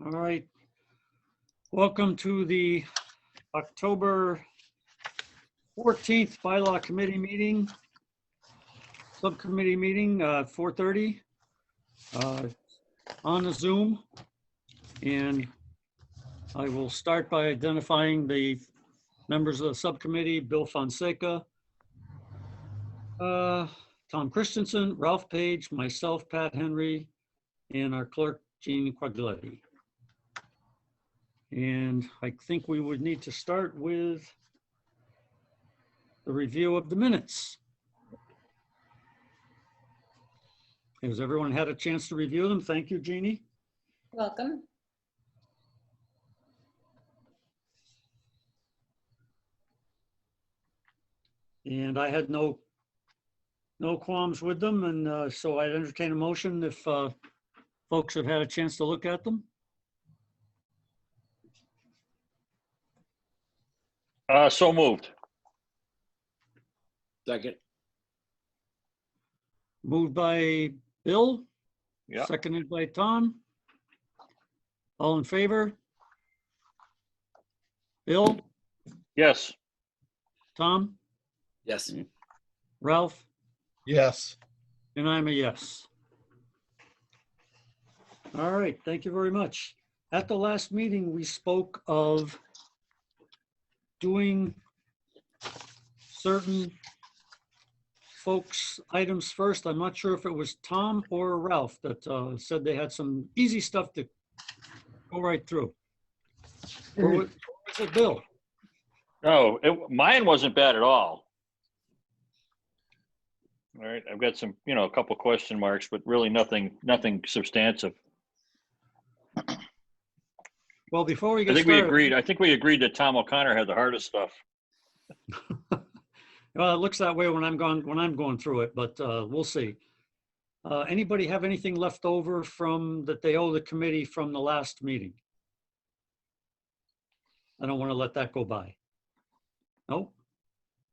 All right. Welcome to the October 14th Bylaw Committee meeting, subcommittee meeting, 4:30 on the Zoom. And I will start by identifying the members of the subcommittee: Bill Fonseca, Tom Christensen, Ralph Page, myself, Pat Henry, and our clerk, Jean Quagliati. And I think we would need to start with the review of the minutes. Has everyone had a chance to review them? Thank you, Jeannie. Welcome. And I had no qualms with them, and so I'd entertain a motion if folks have had a chance to look at them. So moved. Second. Moved by Bill, Yeah. seconded by Tom. All in favor? Bill, Yes. Tom, Yes. Ralph, Yes. and I'm a yes. All right, thank you very much. At the last meeting, we spoke of doing certain folks' items first. I'm not sure if it was Tom or Ralph that said they had some easy stuff to go right through. Or was it Bill? No, mine wasn't bad at all. All right, I've got some, a couple question marks, but really nothing substantive. Well, before we I get think started. I think we agreed that Tom O'Connor had the hardest stuff. Well, it looks that way when I'm going through it, but we'll see. Anybody have anything left over from that they owe the committee from the last meeting? I don't want to let that go by. No?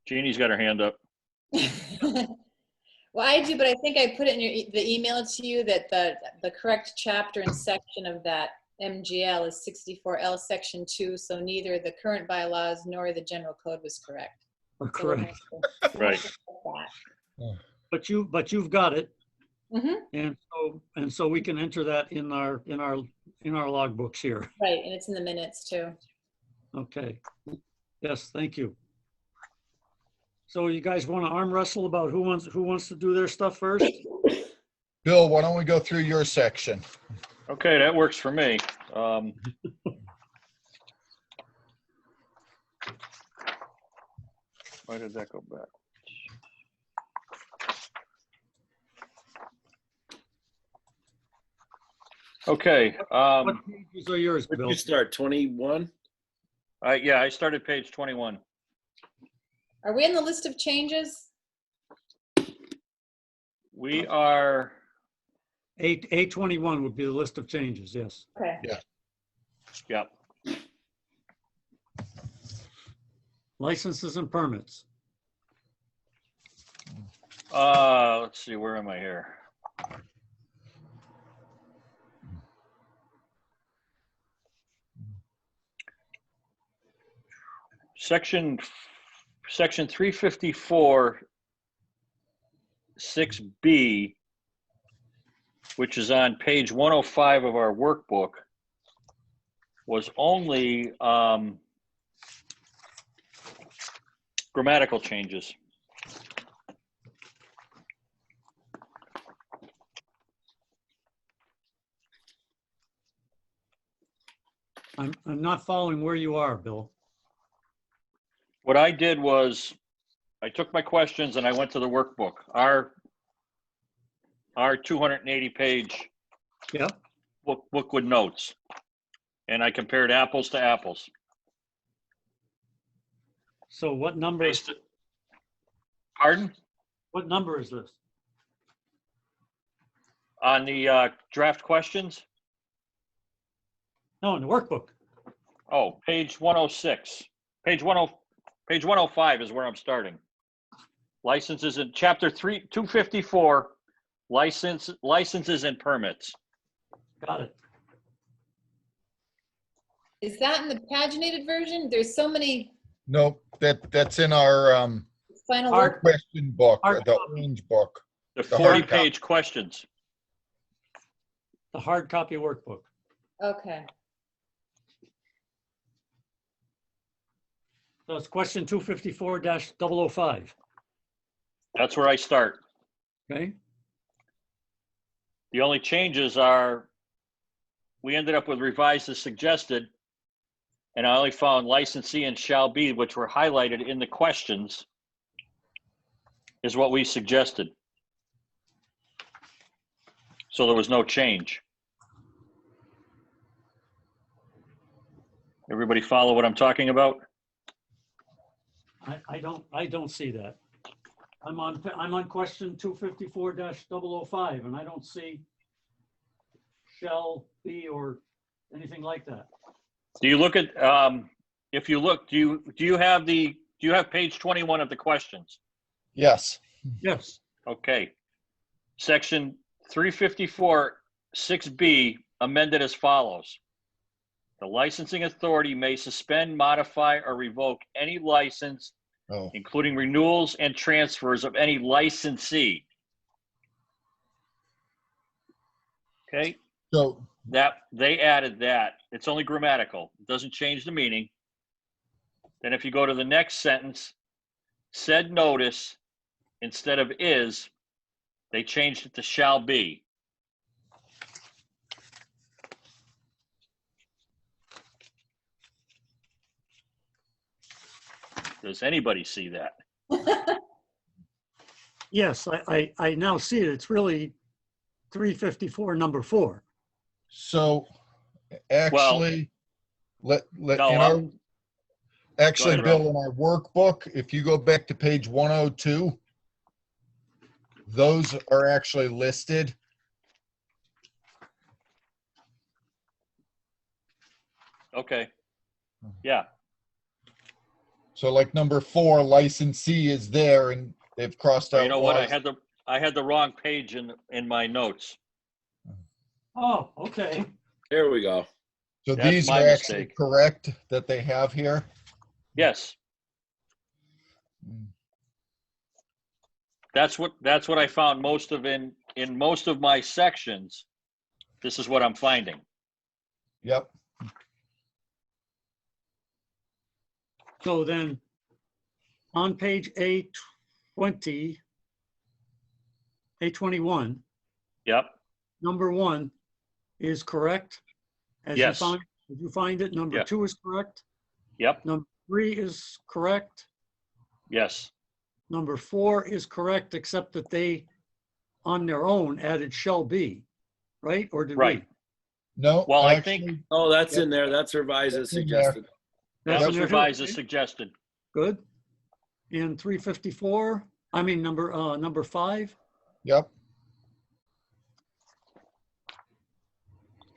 Jeannie's got her hand up. Well, I do, but I think I put it in the email to you that the correct chapter and section of that MGL is 64L section 2, so neither the current bylaws nor the general code was correct. Correct. Right. But you've got it. Mm-hmm. And so we can enter that in our logbooks here. Right, and it's in the minutes too. Okay. Yes, thank you. So you guys want to arm wrestle about who wants to do their stuff first? Bill, why don't we go through your section? Okay, that works for me. Why did that go back? Okay. What pages are yours, Where Bill? did you start? 21? Yeah, I started page 21. Are we in the list of changes? We are, A21 would be the list of changes, yes. Okay. yeah. Licenses and permits. Let's see, where am I here? Section 354, 6B, which is on page 105 of our workbook, was only grammatical changes. I'm not following where you are, Bill. What I did was I took my questions and I went to the workbook, our 280-page Yep. book with notes, and I compared apples to apples. So what number? Pardon? What number is this? On the draft questions? No, in the workbook. Oh, page 106. Page 105 is where I'm starting. Licenses in chapter 254, licenses and permits. Got it. Is that in the paginated version? There's so many Nope, that's in our final Hard- work. question book, Hard the copy. orange book. The The hard 40-page questions. The hard copy workbook. Okay. So it's question 254-005, That's where I start. okay? The only changes are, we ended up with revised as suggested, and I only found licensee and shall be, which were highlighted in the questions, is what we suggested. So there was no change. Everybody follow what I'm talking about? I don't see that. I'm on question 254-005, and I don't see shall be or anything like that. Do you look at, if you look, do you have page 21 of the questions? Yes, Yes, Okay. Section 354, 6B amended as follows. The licensing authority may suspend, modify, or revoke any license, oh, including renewals and transfers of any licensee. Okay, so, that, they added that. It's only grammatical. It doesn't change the meaning. Then if you go to the next sentence, said notice, instead of is, they changed it to shall be. Does anybody see that? yes, I now see it. It's really 354, number 4. so actually, let, No, in our, Go actually, ahead, Bill, Ralph. in our workbook, if you go back to page 102, those are actually listed. Okay. Yeah, So like number 4, licensee is there and they've crossed Well, out. you know what? I laws. had the wrong page in my notes. Oh, okay. There we go. So That's these my are actually mistake. correct that they have here. Yes, that's what I found most of in most of my sections. This is what I'm finding. Yep. So then, on page A20, A21, Yep. number 1 is correct. As Yes. Did you find it? Number Yeah. 2 is correct. Yep. Number 3 is correct. Yes. Number 4 is correct, except that they, on their own, added shall be, right? Or did we? Right. No, Well, I actually, think Oh, that's Yep. in there. That's revised as That's in there. suggested. That's that in was there too? revised as Okay, suggested. good. In 354, I mean, number 5, Yep.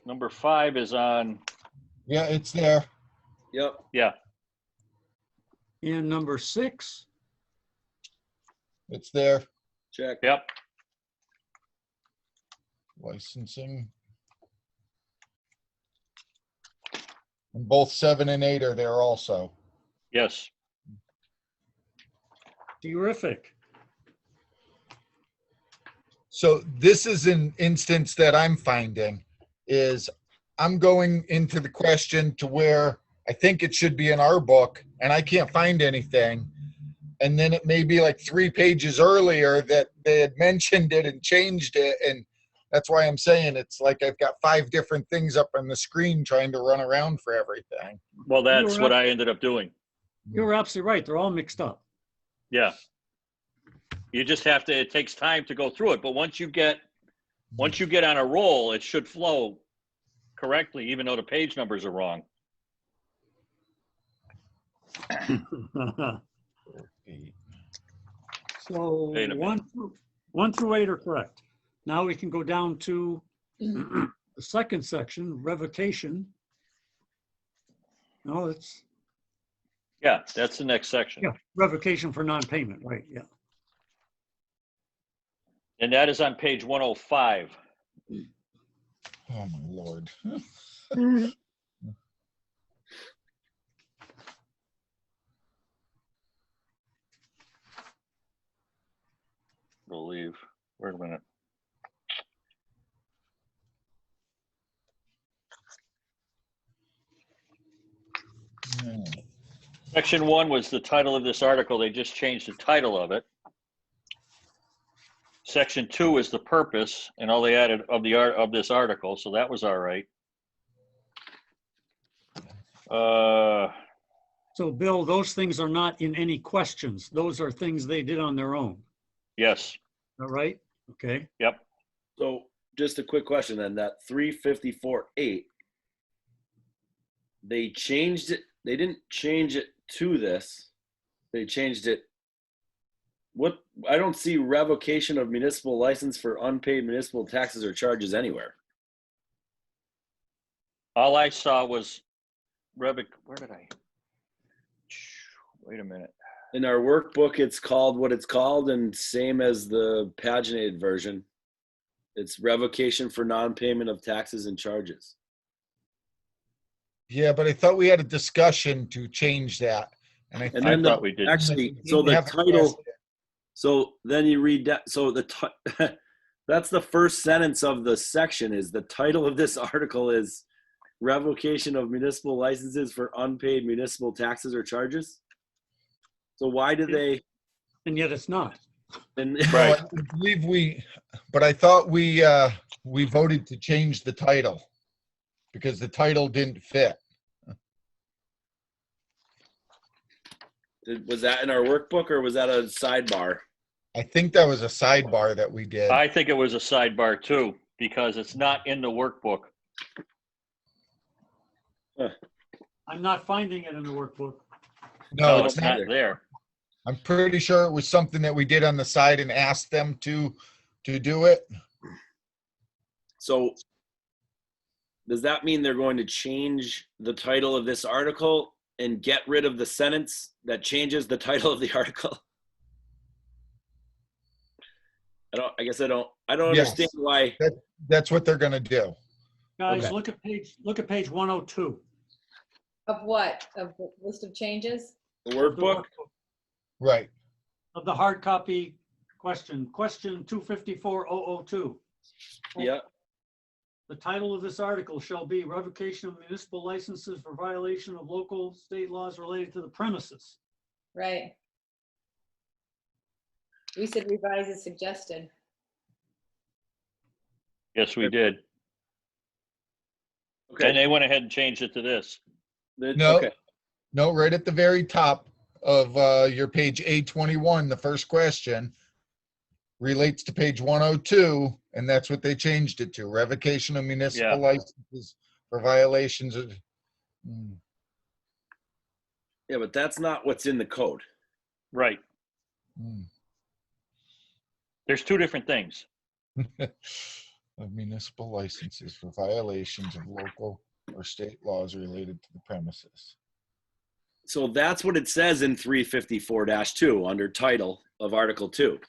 Number 5 is on. Yeah, it's there. Yep. Yeah. in number 6, It's there. Check. Yep. Licensing. And both 7 and 8 are there also. Yes. terrific. So this is an instance that I'm finding is I'm going into the question to where I think it should be in our book and I can't find anything. And then it may be like 3 pages earlier that they had mentioned it and changed it. And that's why I'm saying it's like I've got 5 different things up on the screen trying to run around for everything. Well, that's You're what right. I ended up doing. You're absolutely right. They're all mixed up. Yeah. You just have to, it takes time to go through it, but once you get on a roll, it should flow correctly, even though the page numbers are wrong. So Wait a minute. 1 through 8 are correct. Now we can go down to the second section, revocation. No, it's, Yeah, that's the next section. yeah, revocation for non-payment, right, yeah. And that is on page 105. Oh my Lord. believe. Wait a minute. Section 1 was the title of this article. They just changed the title of it. Section 2 is the purpose and all they added of the art of this article, so that was all right. So Bill, those things are not in any questions. Those are things they did on their own. Yes. All right? Okay. Yep. So just a quick question then, that 354.8, they changed it, they didn't change it to this. They changed it. What, I don't see revocation of municipal license for unpaid municipal taxes or charges anywhere. All I saw was where did I? Wait a minute. In our workbook, it's called what it's called, and same as the paginated version. It's revocation for non-payment of taxes and charges. Yeah, but I thought we had a discussion to change that. And And I then thought we did. actually, so the title, so then you read that, so the that's the first sentence of the section is the title of this article is revocation of municipal licenses for unpaid municipal taxes or charges. So why do they? And yet it's not. And Right. I believe but I thought we voted to change the title because the title didn't fit. was that in our workbook or was that a sidebar? I think that was a sidebar that we did. I think it was a sidebar too, because it's not in the workbook. I'm not finding it in the workbook. No, it's it's not not. there. I'm pretty sure it was something that we did on the side and asked them to do it. So does that mean they're going to change the title of this article and get rid of the sentence that changes the title of the article? I guess I don't Yes. understand why. That's what they're gonna do. Guys, Okay. look at page 102. Of what? Of the list of changes? The of the workbook? Right. Of the hard copy question 254-002. Yeah. The title of this article shall be revocation of municipal licenses for violation of local state laws related to the premises. Right. We said revise as suggested. Yes, we did. And Okay. they went ahead and changed it to this. No, Okay. no, right at the very top of your page A21, the first question relates to page 102, and that's what they changed it to, revocation of municipal Yeah. licenses for violations of. Yeah, but that's not what's in the code. Right. There's two different things. Of municipal licenses for violations of local or state laws related to the premises. So that's what it says in 354-2 under title of Article 2.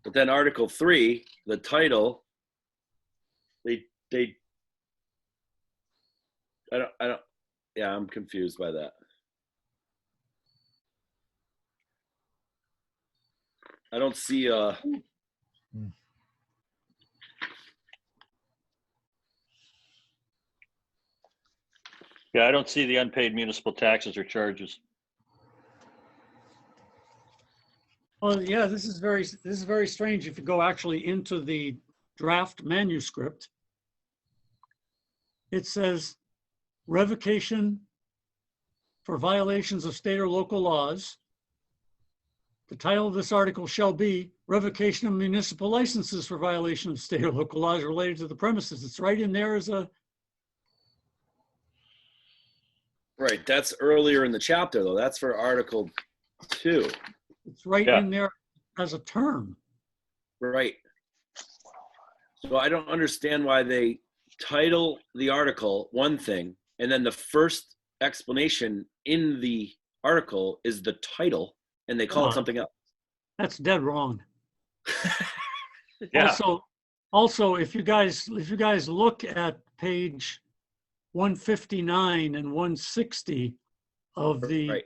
But then Article 3, the title, I don't, yeah, I'm confused by that. I don't see Yeah, I don't see the unpaid municipal taxes or charges. Well, yeah, this is very strange. If you go actually into the draft manuscript, it says revocation for violations of state or local laws. The title of this article shall be revocation of municipal licenses for violation of state or local laws related to the premises. It's right in there as a, right. That's earlier in the chapter, though. That's for Article 2. it's right Yeah. in there as a term. Right. So I don't understand why they title the article one thing, and then the first explanation in the article is the title, and they call it something else. That's dead wrong. Yeah. Also, if you guys look at page 159 and 160 of the Right.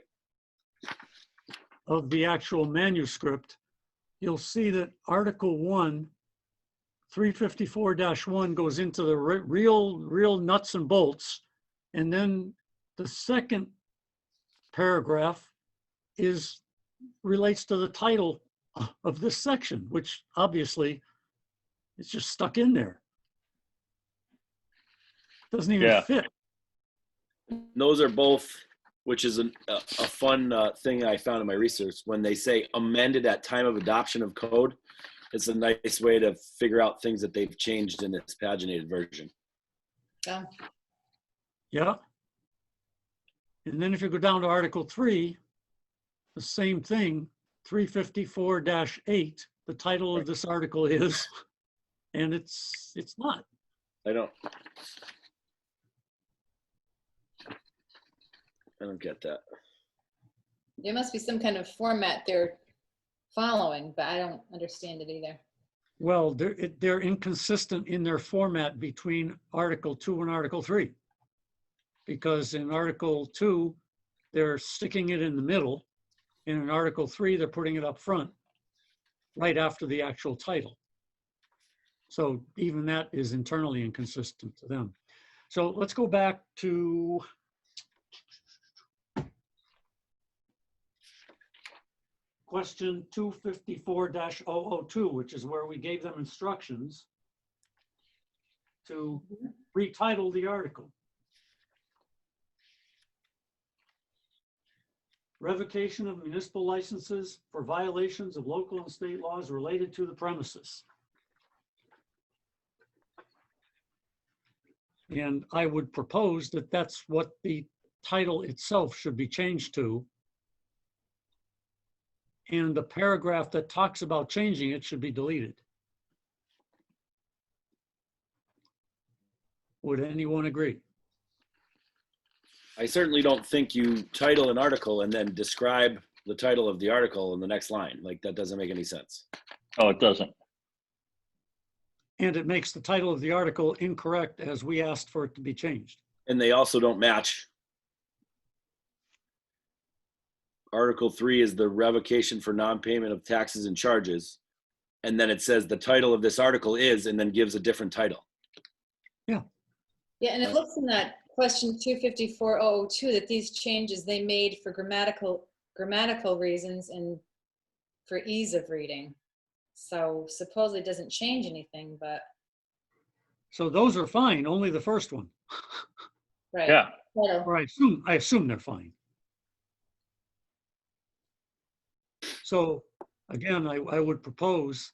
of the actual manuscript, you'll see that Article 1, 354-1 goes into the real nuts and bolts. And then the second paragraph relates to the title of this section, which obviously it's just stuck in there. Doesn't even Yeah. fit. Those are both, which is a fun thing I found in my research. When they say amended at time of adoption of code, it's a nice way to figure out things that they've changed in this paginated version. Yeah. Yeah. And then if you go down to Article 3, the same thing, 354-8, the title of this article is, and it's not. I don't get that. There must be some kind of format they're following, but I don't understand it either. Well, they're inconsistent in their format between Article 2 and Article 3. Because in Article 2, they're sticking it in the middle. And in Article 3, they're putting it up front, right after the actual title. So even that is internally inconsistent to them. So let's go back to question 254-002, which is where we gave them instructions to retitle the article. Revocation of municipal licenses for violations of local and state laws related to the premises. And I would propose that that's what the title itself should be changed to. And the paragraph that talks about changing it should be deleted. Would anyone agree? I certainly don't think you title an article and then describe the title of the article in the next line. Like, that doesn't make any sense. Oh, it doesn't. And it makes the title of the article incorrect as we asked for it to be changed. And they also don't match. Article 3 is the revocation for non-payment of taxes and charges. And then it says the title of this article is, and then gives a different title. Yeah, and it looks in that question 254-002 that these changes they made for grammatical reasons and for ease of reading. So supposedly it doesn't change anything, but. So those are fine, only the first one. Right. Yeah. Title. Or I assume they're fine. So again, I would propose,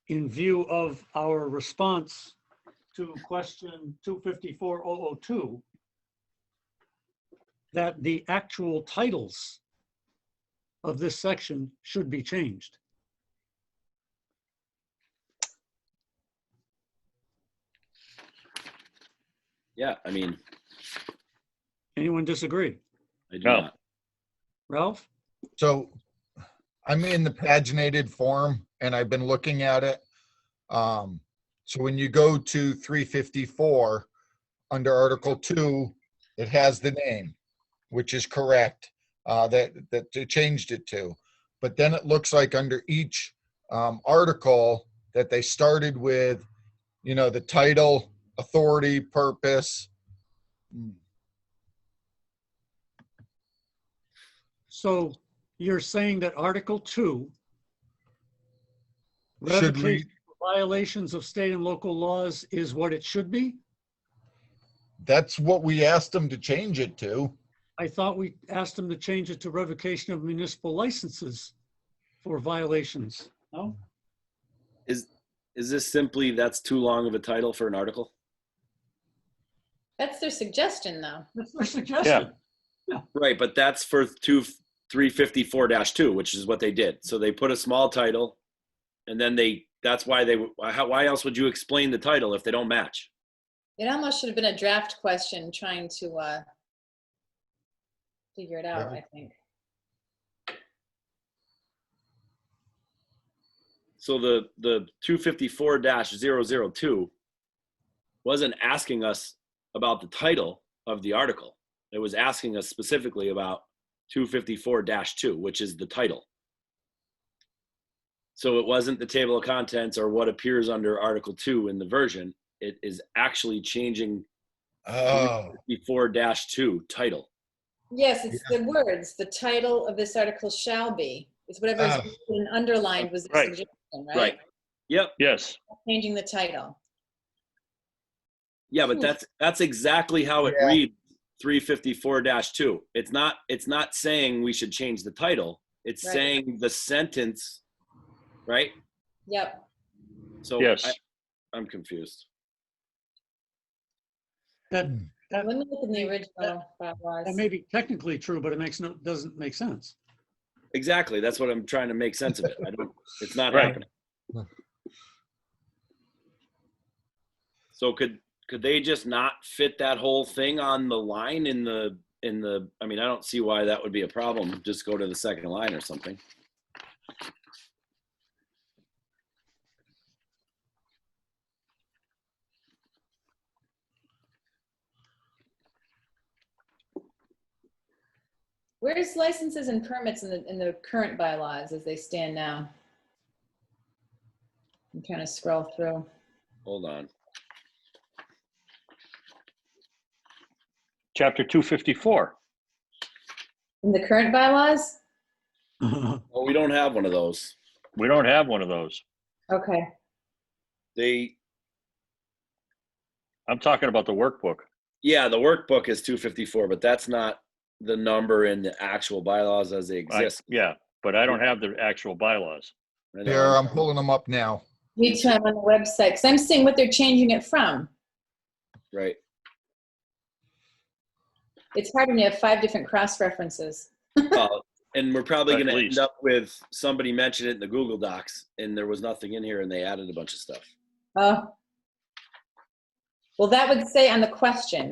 in view of our response to question 254-002, that the actual titles of this section should be changed. Yeah, I mean, Anyone disagree? I do No. not. Ralph? So I'm in the paginated form and I've been looking at it. So when you go to 354 under Article 2, it has the name, which is correct, that they changed it to. But then it looks like under each article that they started with, you know, the title, authority, purpose. So you're saying that Article 2, Should revocation read, for violations of state and local laws, is what it should be? that's what we asked them to change it to. I thought we asked them to change it to revocation of municipal licenses for violations. No? Is this simply, that's too long of a title for an article? That's their suggestion, though. That's their suggestion. Right, but that's for 354-2, which is what they did. So they put a small title, and then that's why why else would you explain the title if they don't match? It almost should have been a draft question trying to figure it out, Yeah. I think. So the 254-002 wasn't asking us about the title of the article. It was asking us specifically about 254-2, which is the title. So it wasn't the table of contents or what appears under Article 2 in the version. It is actually changing Oh, 54-2 title. Yes, it's the words, the title of this article shall be. It's whatever is Oh. underlined was the Right. suggestion, right? Right. Yep. Yes. Changing the title. Yeah, but that's exactly how it Yeah. reads 354-2. It's not saying we should change the title. It's Right. saying the sentence, right? Yep. So Yes. I'm confused. That, Let that, me look in the original that bylaws. may be technically true, but it doesn't make sense. Exactly. That's what I'm trying to make sense of it. It's not Right. happening. So could they just not fit that whole thing on the line in the, I mean, I don't see why that would be a problem. Just go to the second line or something. Where's licenses and permits in the current bylaws as they stand now? I'm trying to scroll through. Hold on. Chapter 254. In the current bylaws? Oh, we don't have one of those. We don't have one of those. Okay. I'm talking about the workbook. Yeah, the workbook is 254, but that's not the number in the actual bylaws as they exist. Yeah, but I don't have the actual bylaws. I know. here, I'm pulling them up now. Me too, I'm on the website, because I'm seeing what they're changing it from. Right. It's hard when you have 5 different cross-references. And we're probably At going to end least. up with somebody mentioned it in the Google Docs, and there was nothing in here, and they added a bunch of stuff. Oh. Well, that would say on the question,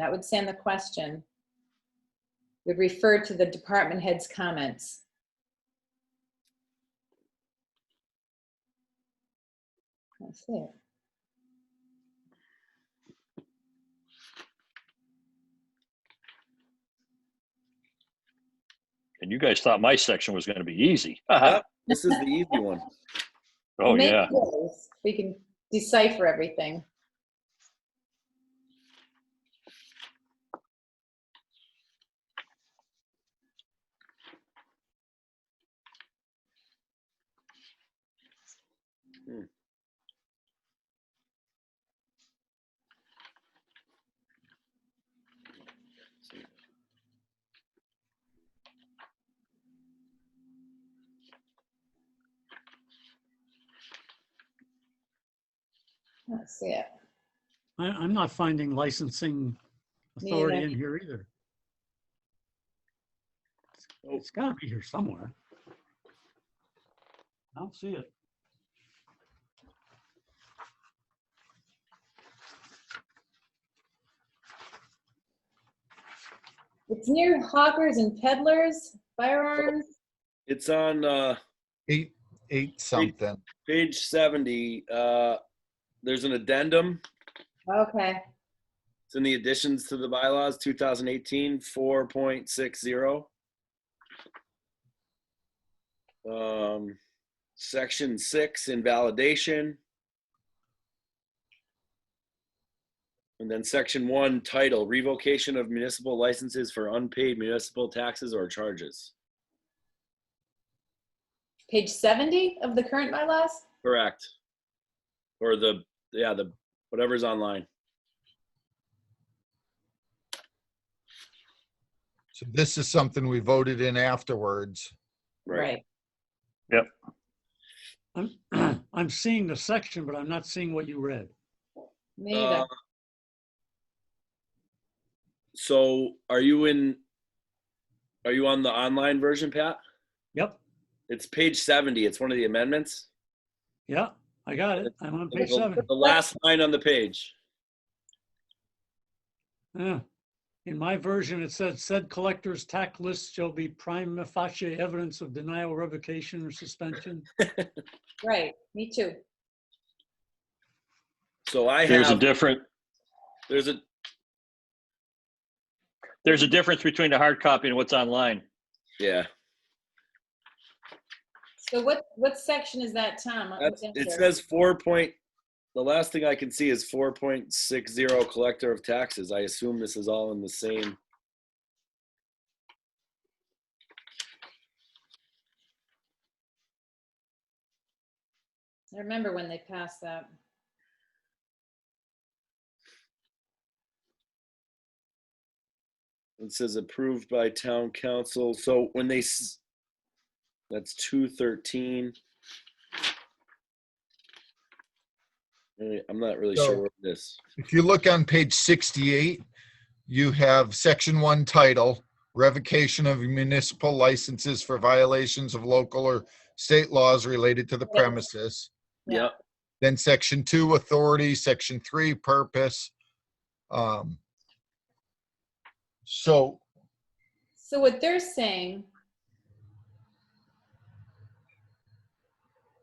would refer to the department head's comments. I see it. And you guys thought my section was going to be easy. This is the easy one. Oh, Maybe yeah. it is. We can decipher everything. Let's see it. I'm not finding licensing Me authority either. in here either. Oh. It's gotta be here somewhere. I don't see it. It's near hawkers and peddlers, firearms. It's on 8 something. page 70. There's an addendum. Okay. It's in the additions to the bylaws, 2018 4.60. Section 6, invalidation. And then section 1, title, revocation of municipal licenses for unpaid municipal taxes or charges. Page 70 of the current bylaws? Correct. Or the whatever's online. So this is something we voted in afterwards. Right. Yep. I'm seeing the section, but I'm not seeing what you read. Me either. So are you on the online version, Pat? Yep, It's page 70. It's one of the amendments. yeah, I got it. I'm on page 7. The last line on the page. Yeah. In my version, it said collector's tax list shall be prima facie evidence of denial, revocation, or suspension. Right, me too. So I There's a have, different, there's a, there's a difference between the hard copy and what's online. yeah. So what section is that, Tom? It says 4 point, the last thing I can see is 4.60 collector of taxes. I assume this is all in the same. I remember when they passed that. It says approved by town council. So when they, that's 213. I'm not really So- sure what this. If you look on page 68, you have section 1 title, revocation of municipal licenses for violations of local or state laws related to the Yes. premises. Yeah. Yep. Then section 2 authority, section 3 purpose. So So what they're saying,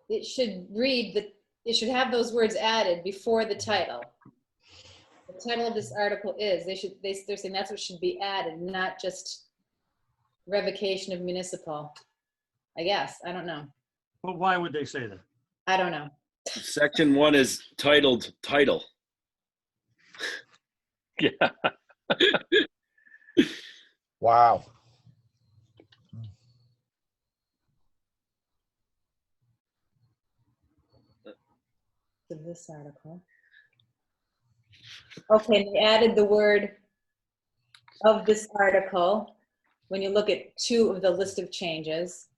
it should read that it should have those words added before the title. The title of this article is, they're saying that's what should be added, not just revocation of municipal. I guess, I don't know. But why would they say that? I don't know. Section 1 is titled title. Yeah. wow. To this article. Okay, they added the word of this article. When you look at 2 of the list of changes,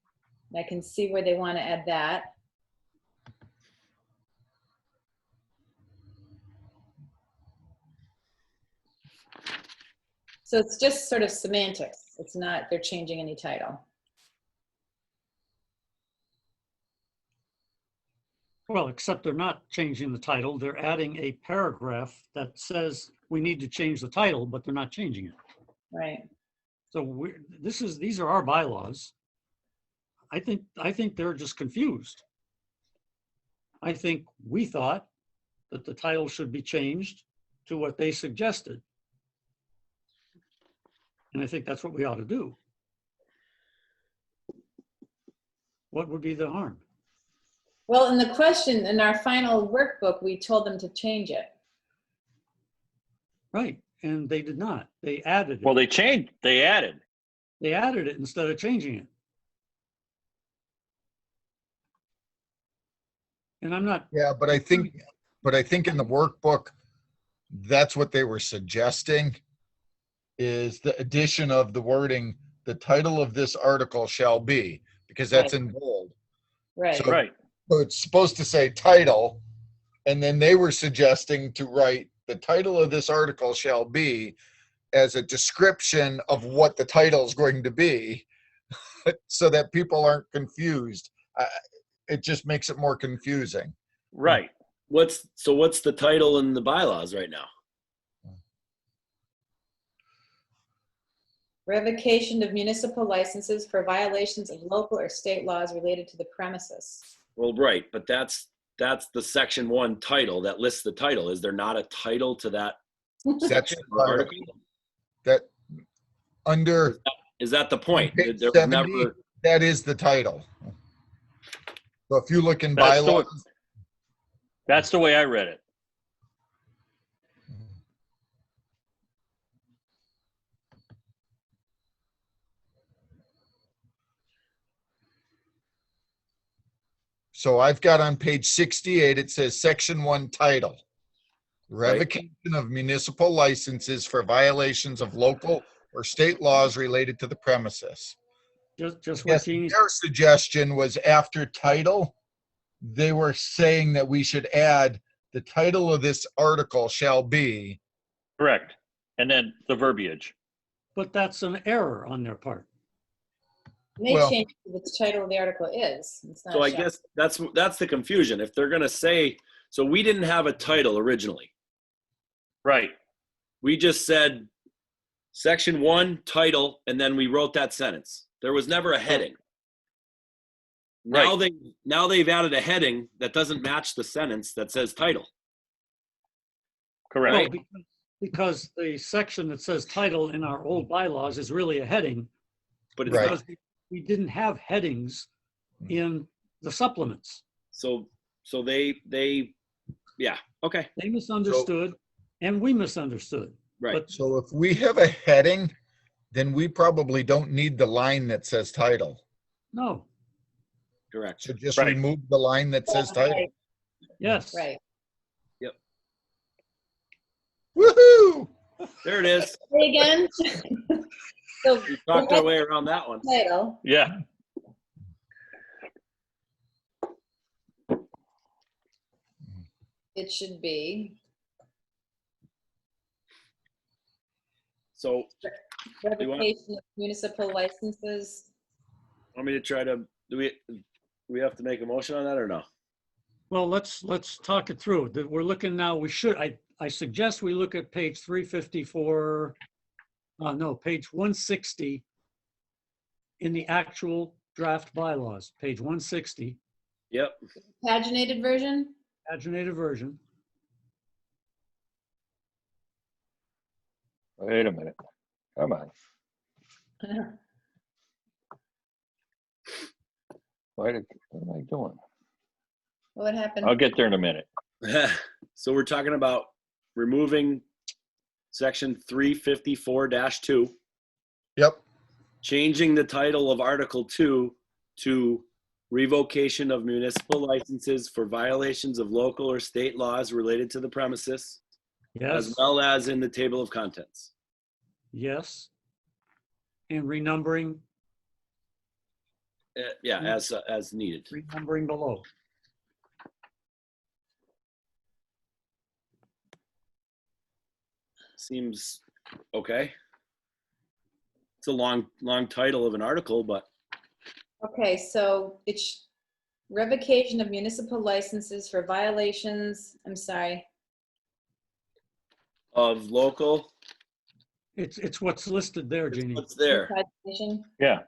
I can see where they want to add that. So it's just sort of semantics. It's not, they're changing any title. Well, except they're not changing the title. They're adding a paragraph that says we need to change the title, but they're not changing it. Right. So these are our bylaws. I think they're just confused. I think we thought that the title should be changed to what they suggested. And I think that's what we ought to do. What would be the harm? Well, in the question, in our final workbook, we told them to change it. Right, and they did not. They added it. Well, they changed, they added. They added it instead of changing it. And I'm not, Yeah, but I think in the workbook, that's what they were suggesting is the addition of the wording, the title of this article shall be, because that's in bold. Right. So- Right. So it's supposed to say title, and then they were suggesting to write the title of this article shall be as a description of what the title is going to be so that people aren't confused. It just makes it more confusing. Right. What's the title in the bylaws right now? Revocation of municipal licenses for violations of local or state laws related to the premises. Well, right, but that's the section 1 title that lists the title. Is there not a title to that That's section the or title. article? That under Is that the point? page There was 70, never. that is the title. So if you look in That's the way- bylaws, That's the way I read it. so I've got on page 68, it says section 1 title. Revocation of municipal licenses for violations of local or state laws related to the premises. just what Yes, Jeannie, their suggestion was after title, they were saying that we should add the title of this article shall be. Correct. And then the verbiage. but that's an error on their part. They Well- changed what the title of the article is. It's not So I shall. guess that's the confusion. If they're gonna say, so we didn't have a title originally. Right. We just said section 1 title, and then we wrote that sentence. There was never a heading. Now they've added a heading that doesn't match the sentence that says title. Correct. Well, because the section that says title in our old bylaws is really a heading. But it's Right. not. Because we didn't have headings in the supplements. So they, yeah, okay, They misunderstood and we misunderstood. right. But So if we have a heading, then we probably don't need the line that says title. no, Correct. So just Right. remove the line that says title. Right, yes. right. Woohoo! There it is. Say again? So, We talked our way around that one. title, Yeah. it should be So revocation of municipal licenses. want me to try to, do we have to make a motion on that or no? Well, let's talk it through. That we're looking now, I suggest we look at page 354, no, page 160 in the actual draft bylaws, page 160, Yep. Paginated version? paginated version. Wait a minute. Come on. What am I doing? What happened? I'll get there in a minute. So we're talking about removing section 354-2, Yep. changing the title of Article 2 to revocation of municipal licenses for violations of local or state laws related to the premises, as Yes, well as in the table of contents. yes. And renumbering Yeah, as needed. below. Seems okay. It's a long title of an article, but Okay, so it's revocation of municipal licenses for violations, I'm sorry, of local, It's what's listed there, it's Jeannie. what's there. Pagination. Yeah.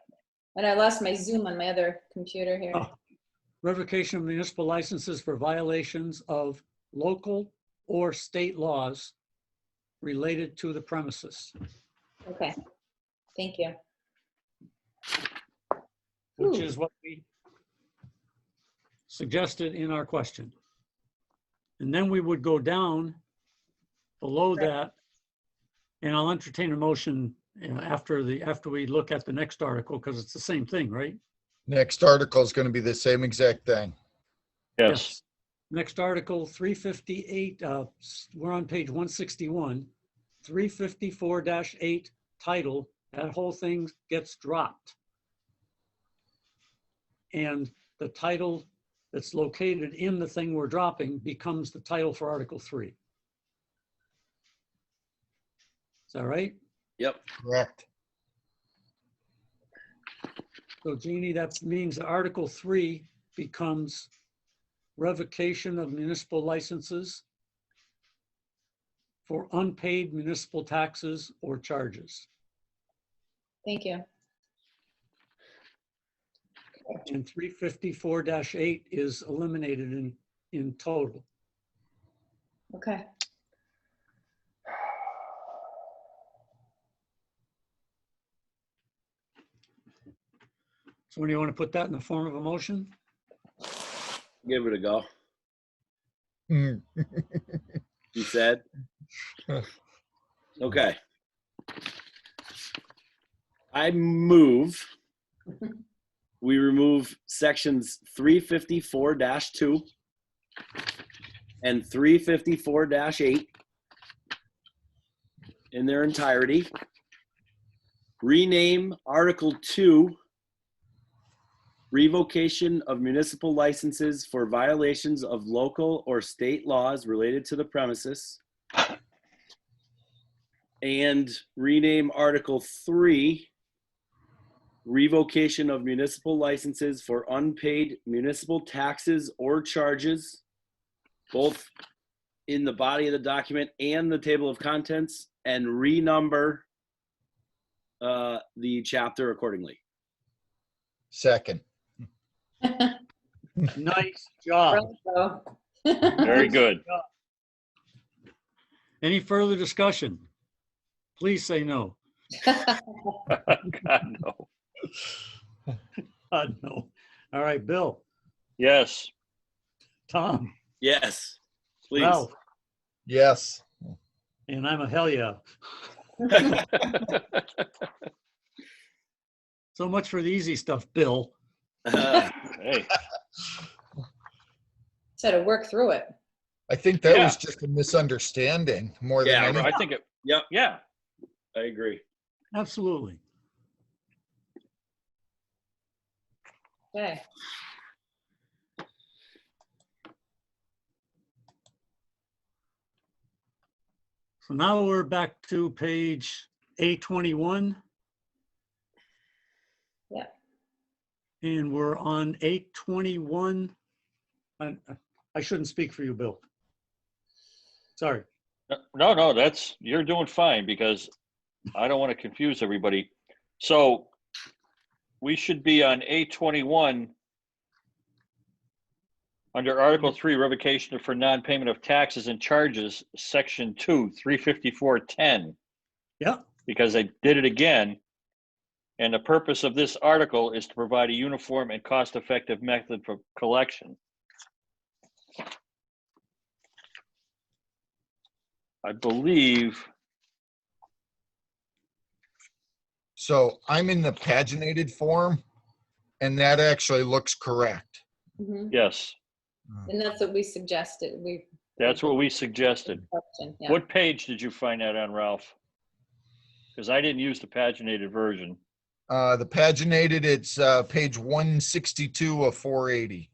And I lost my Zoom on my other computer here. Oh. Revocation of municipal licenses for violations of local or state laws related to the premises, Okay, thank you. which Ooh. is what we suggested in our question. And then we would go down below Right. that, and I'll entertain a motion after we look at the next article, because it's the same thing, right? Next article is going to be the same exact thing. Yes. Next article, 358, we're on page 161, 354-8 title, that whole thing gets dropped. And the title that's located in the thing we're dropping becomes the title for Article 3. Is that right? Yep. Correct. So Jeannie, that means that Article 3 becomes revocation of municipal licenses for unpaid municipal taxes or charges. Thank you. And 354-8 is eliminated in total. Okay. So when do you want to put that in the form of a motion? Give it a go. Hmm. He said. Okay. I move we remove sections 354-2 and 354-8 in their entirety. Rename Article 2 revocation of municipal licenses for violations of local or state laws related to the premises. And rename Article 3 revocation of municipal licenses for unpaid municipal taxes or charges, both in the body of the document and the table of contents, and renumber the chapter accordingly. Second. Nice job. Bravo. Very good. Any further discussion? Please say no. God, no. No. All right, Bill. Yes. Tom, Yes, please. Ralph, Yes. and I'm a hell yeah. So much for the easy stuff, Bill. Hey, So to work through it. I think that Yeah. was just a misunderstanding more than Yeah, anything. I think it, Yep, yeah. I agree. Absolutely. Okay. So now we're back to page A21. Yeah. And we're on 821. I shouldn't speak for you, Bill. Sorry. No, you're doing fine because I don't want to confuse everybody. So we should be on A21 under Article 3, revocation for non-payment of taxes and charges, Section 2, 35410. Yeah. Because I did it again. And the purpose of this article is to provide a uniform and cost-effective method for collection. I believe, So I'm in the paginated form, and that actually looks correct. Mhm. yes, And that's what we suggested. that's what we suggested. Yeah. What page did you find that on, Ralph? Because I didn't use the paginated version. The paginated, it's page 162 of 480.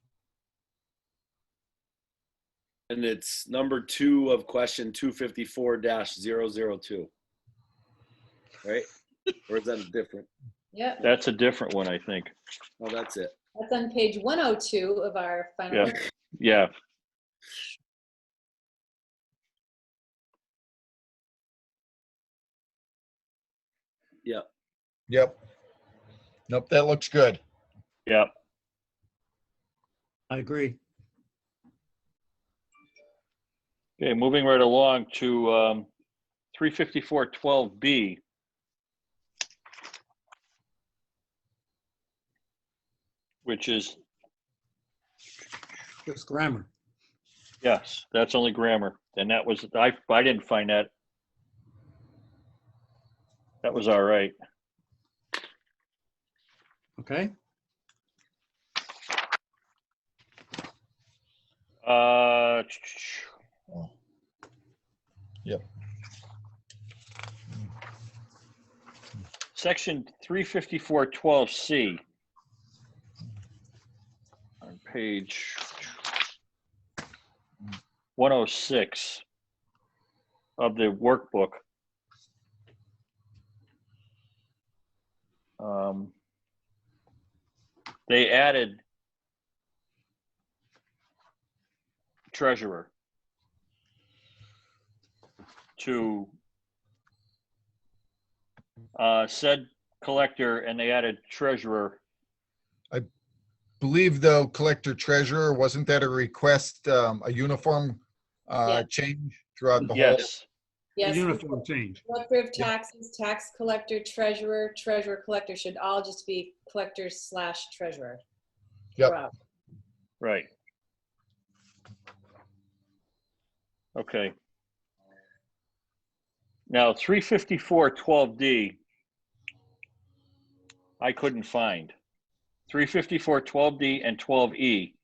And it's number 2 of question 254-002. Right? Or is that a different? Yeah. That's a different one, I think. Oh, that's it. That's on page 102 of our final. Yeah. Yeah, Yep. Yep. Nope, that looks good. yeah. I agree. Okay, moving right along to 35412B. Which is, Just grammar. yes, that's only grammar. And that was, I didn't find that. That was all right. Okay. Yep. Section 35412C on page 106 of the workbook. They added treasurer to said collector, and they added treasurer. Believe though, collector treasurer, wasn't that a request, a uniform Yeah. change throughout the whole? Yes, The Yes. uniform change. Collector of taxes, tax collector, treasurer, treasurer collector should all just be collector/treasurer. Yep. throughout. right. Okay. Now, 35412D, I couldn't find. 35412D and 12E.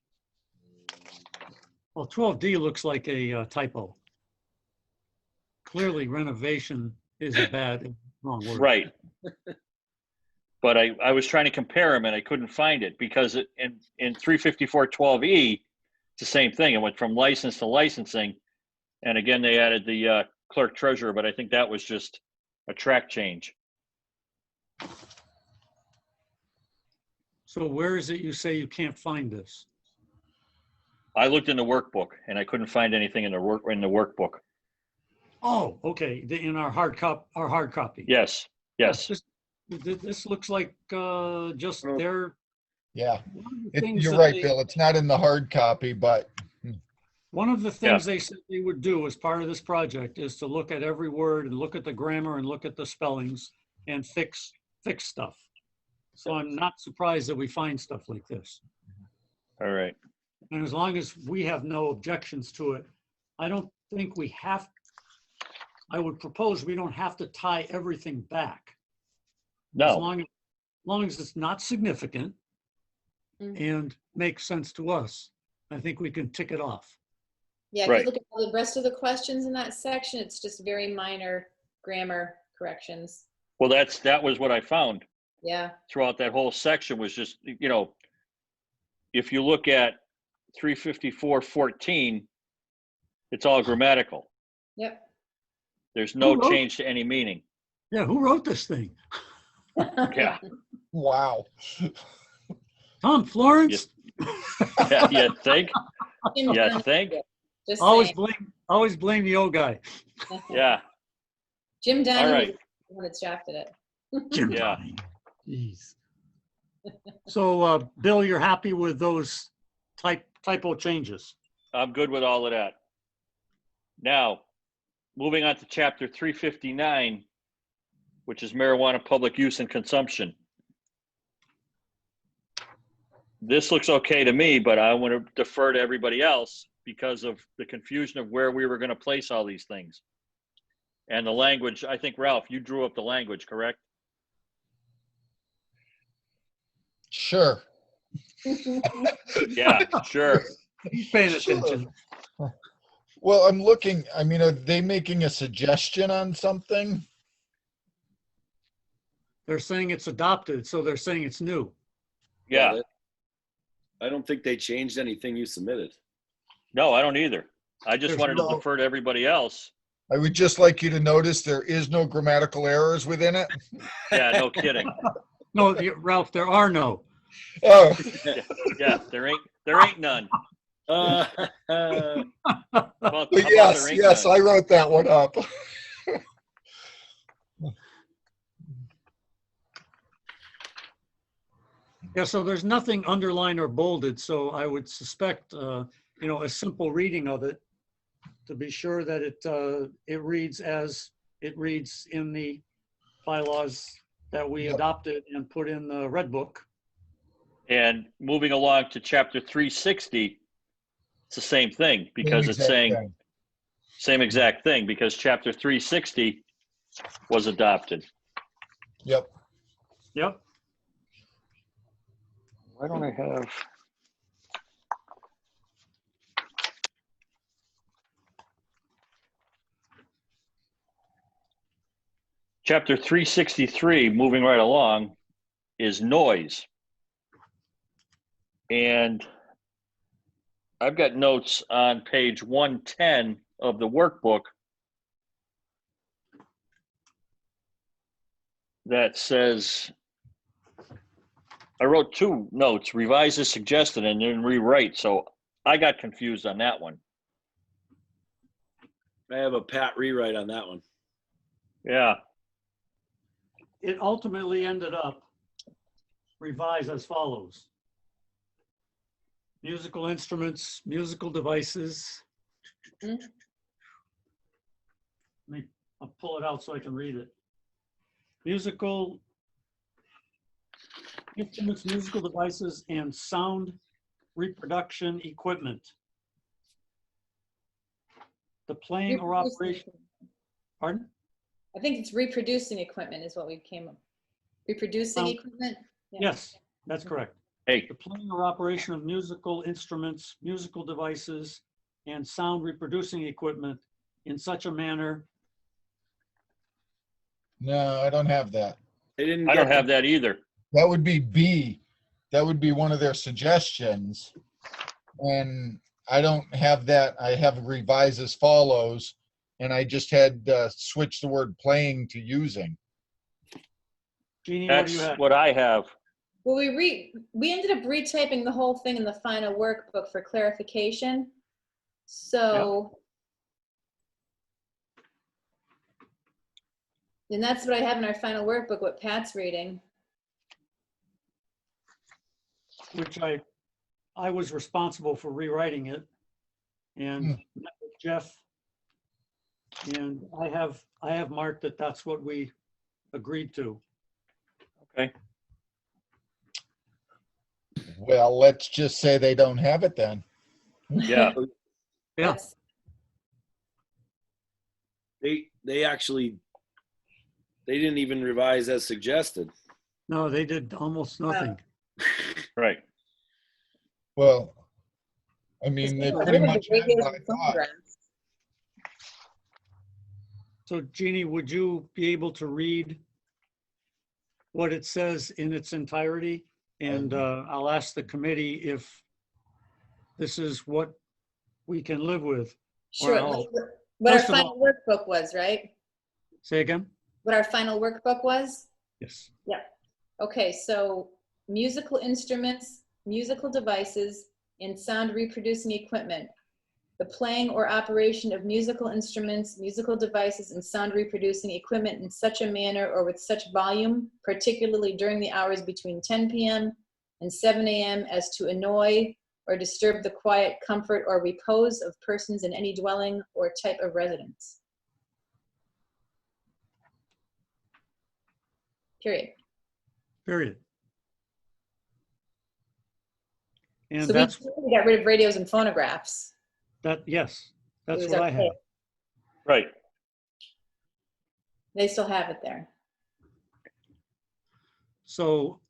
Well, 12D looks like a typo. Clearly renovation is a bad, wrong word. Right. But I was trying to compare them and I couldn't find it because in 35412E, it's the same thing. It went from license to licensing. And again, they added the clerk treasurer, but I think that was just a track change. So where is it you say you can't find this? I looked in the workbook and I couldn't find anything in the workbook. Oh, okay, in our hard copy. Yes, yes. This looks like just their. Yeah, one of the things you're that right, they- Bill. It's not in the hard copy, but One of the things they said they would do as part of this project is to look at every word and look at the grammar and look at the spellings and fix stuff. So I'm not surprised that we find stuff like this. All right. And as long as we have no objections to it, I don't think we have, I would propose we don't have to tie everything back. As No, long as it's not significant Mhm. and makes sense to us, I think we can tick it off. Yeah, if Right. you look at all the rest of the questions in that section, it's just very minor grammar corrections. well, that was what I found Yeah, throughout that whole section was just, if you look at 354.14, it's all grammatical. yep. There's no Who wrote- change to any meaning. Yeah, who wrote this thing? Yeah, Wow. Tom Florence? yeah, you think? Jim You Dunn, think? just Always saying. blame the old guy. Yeah, Jim Dunn all was right. the one that drafted it. Jim Yeah. Donnie. Jeez. So, Bill, you're happy with those typo changes? I'm good with all of that. Now, moving on to chapter 359, which is marijuana public use and consumption. This looks okay to me, but I want to defer to everybody else because of the confusion of where we were going to place all these things. And the language, I think, Ralph, you drew up the language, correct? Sure. Yeah, sure. He's paying Sure. attention. Well, I'm looking, I mean, are they making a suggestion on something? They're saying it's adopted, so they're saying it's new. Yeah. I don't think they changed anything you submitted. No, I don't either. I just There's wanted to no- defer to everybody else. I would just like you to notice there is no grammatical errors within it. Yeah, no kidding. No, Ralph, there are no. Oh, Yeah, there ain't none. Uh, How about yes, there ain't yes, none? I wrote that one up. Yeah, so there's nothing underlined or bolded, so I would suspect, a simple reading of it to be sure that it reads as it reads in the bylaws that we Yep. adopted and put in the red book. And moving along to chapter 360, it's the same thing because Same it's exact saying thing. same exact thing because chapter 360 was adopted. Yep. Yep. Why don't I have? Chapter 363, moving right along, is noise. And I've got notes on page 110 of the workbook that says, I wrote two notes, revise as suggested and then rewrite. So I got confused on that one. I have a pat rewrite on that one. Yeah, It ultimately ended up revised as follows. Musical instruments, musical devices. Mhm. I'll pull it out so I can read it. Musical instruments, musical devices, and sound reproduction equipment. The playing or Reproducing operation, equipment. pardon? I think it's reproducing equipment is what we came up. Reproducing Oh. equipment? Yeah. Yes, that's correct. hey, The playing or operation of musical instruments, musical devices, and sound reproducing equipment in such a manner. No, I don't have that. They didn't I don't get have that either. That would be B. That would be one of their suggestions. And I don't have that. I have revise as follows. And I just had switched the word playing to using. Jeannie, what do you That's have? what I have. Well, we ended up retyping the whole thing in the final workbook for clarification. So. And that's what I have in our final workbook, what Pat's reading. Which I was responsible for rewriting it and met with Jeff. And I have marked that that's what we agreed to. Okay. Well, let's just say they don't have it then. Yeah, Yeah. That's- They actually, they didn't even revise as suggested. No, they did almost nothing. right. Well, I Because mean, we they got pretty rid of much the had radios what I and thought. phonographs. So Jeannie, would you be able to read what it says in its entirety? And I'll ask the committee if this is what we can live with. Sure. Well, What our first of final workbook was, right? Say again? What our final workbook was? Yes. Okay, so musical instruments, musical devices, and sound reproducing equipment. The playing or operation of musical instruments, musical devices, and sound reproducing equipment in such a manner or with such volume, particularly during the hours between 10 p.m. and 7 a.m. as to annoy or disturb the quiet, comfort, or repose of persons in any dwelling or type of residence. Period. Period. And So that's, we got rid of radios and phonographs. yes, It that's was what I okay. have. Right. They still have it there. So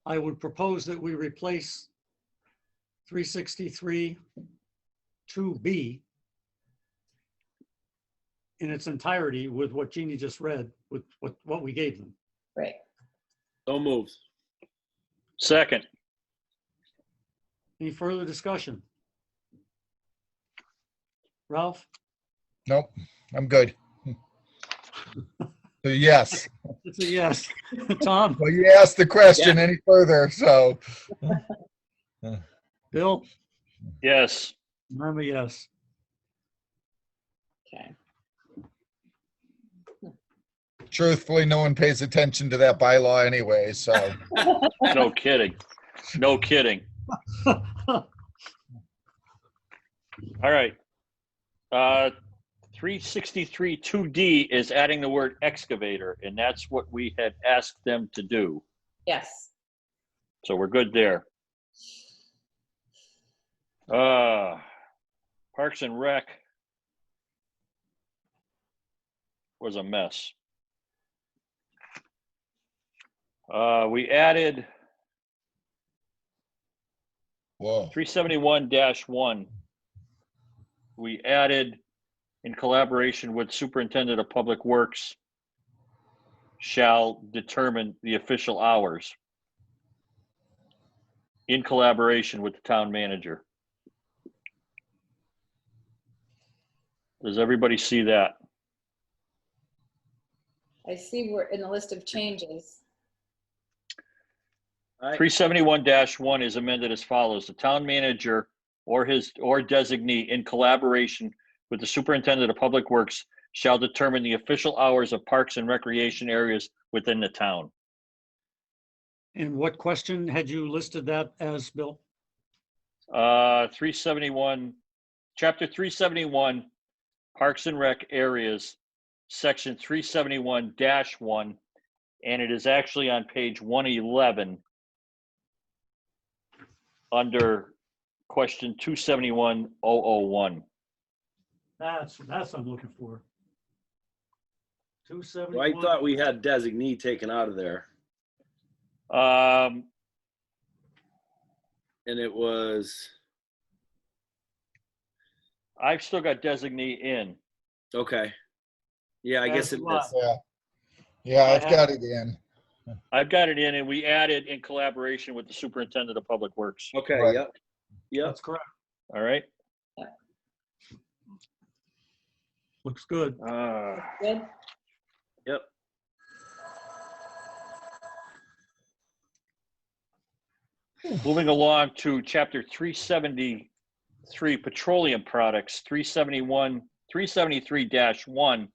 I would propose that we replace 363 2B in its entirety with what Jeannie just read, with what we gave them. Right. So moved. Second. Any further discussion? Ralph? Nope, I'm good. So yes, It's a yes. Tom? well, you asked the question any further, so. Bill? Yes. I'm a yes. Okay. Truthfully, no one pays attention to that bylaw anyway, so. No kidding. No kidding. All right. 363 2D is adding the word excavator, and that's what we had asked them to do. Yes. So we're good there. Parks and Rec was a mess. We added Whoa. 371-1. We added, in collaboration with Superintendent of Public Works, shall determine the official hours in collaboration with the town manager. Does everybody see that? I see we're in the list of changes. 371-1 is amended as follows. The town manager or designee in collaboration with the superintendent of public works shall determine the official hours of parks and recreation areas within the town. And what question had you listed that as, Bill? 371, chapter 371, Parks and Rec areas, section 371-1, and it is actually on page 111 under question 271-001. That's what I'm looking for. Well, 271. I thought we had designee taken out of there, Um, and it was, I've still got designee in. okay. Yeah, I guess As it do I. is. Yeah, I I've got it in. I've got it in, and we added in collaboration with the superintendent of public works. Okay, Right. yep. Yep. That's correct. All right. Looks good. Good? Yep. Moving along to chapter 373, petroleum products, 373-1.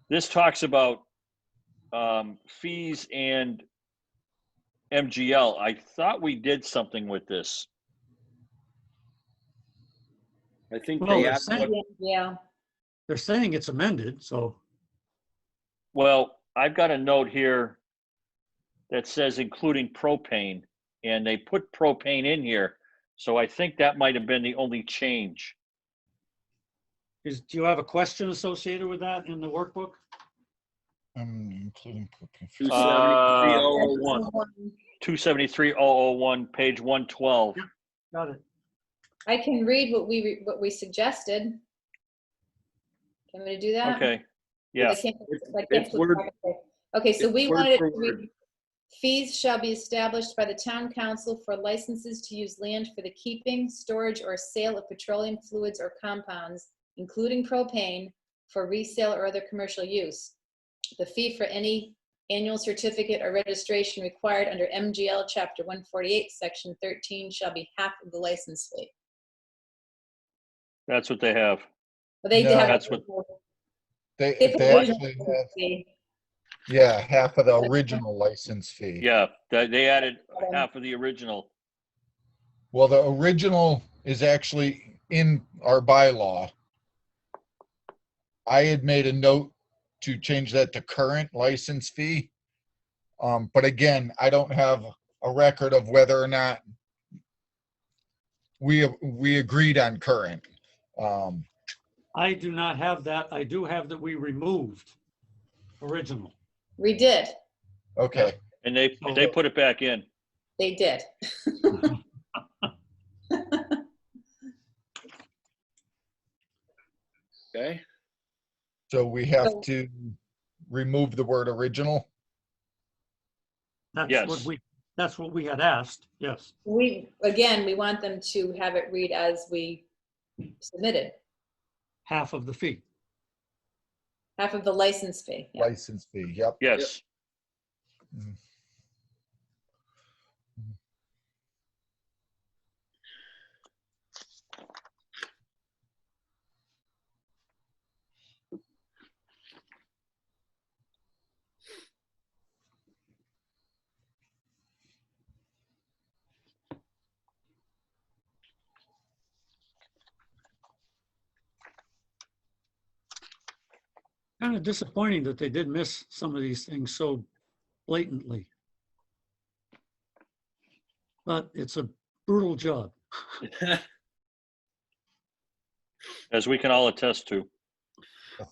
This talks about fees and MGL. I thought we did something with this. I think Well, they they're added saying, what, Yeah. they're saying it's amended, so Well, I've got a note here that says including propane, and they put propane in here. So I think that might have been the only change. Do you have a question associated with that in the workbook? Including. 273,001. 273,001, page 112. Got it. I can read what we suggested. Can we do that? Okay, yeah. It's word- Okay, so it's we word wanted it for to word. read, fees shall be established by the town council for licenses to use land for the keeping, storage, or sale of petroleum fluids or compounds, including propane, for resale or other commercial use. The fee for any annual certificate or registration required under MGL Chapter 148, Section 13 shall be half of the license fee. That's what they have. But they No, have. that's what- They put actually original have, fee. yeah, half of the original license fee. Yeah, they added half of the original. Well, the original is actually in our bylaw. I had made a note to change that to current license fee. But again, I don't have a record of whether or not we agreed on current. I do not have that. I do have that we removed original. We did. Okay, And they put it back in. They did. Okay. so we have to remove the word original. That's Yes. what we had asked. Yes. We want them to have it read as we submitted, Half of the fee. half of the license fee. Yeah. License fee, yep. Yes. Kind of disappointing that they did miss some of these things so blatantly. But it's a brutal job. As we can all attest to.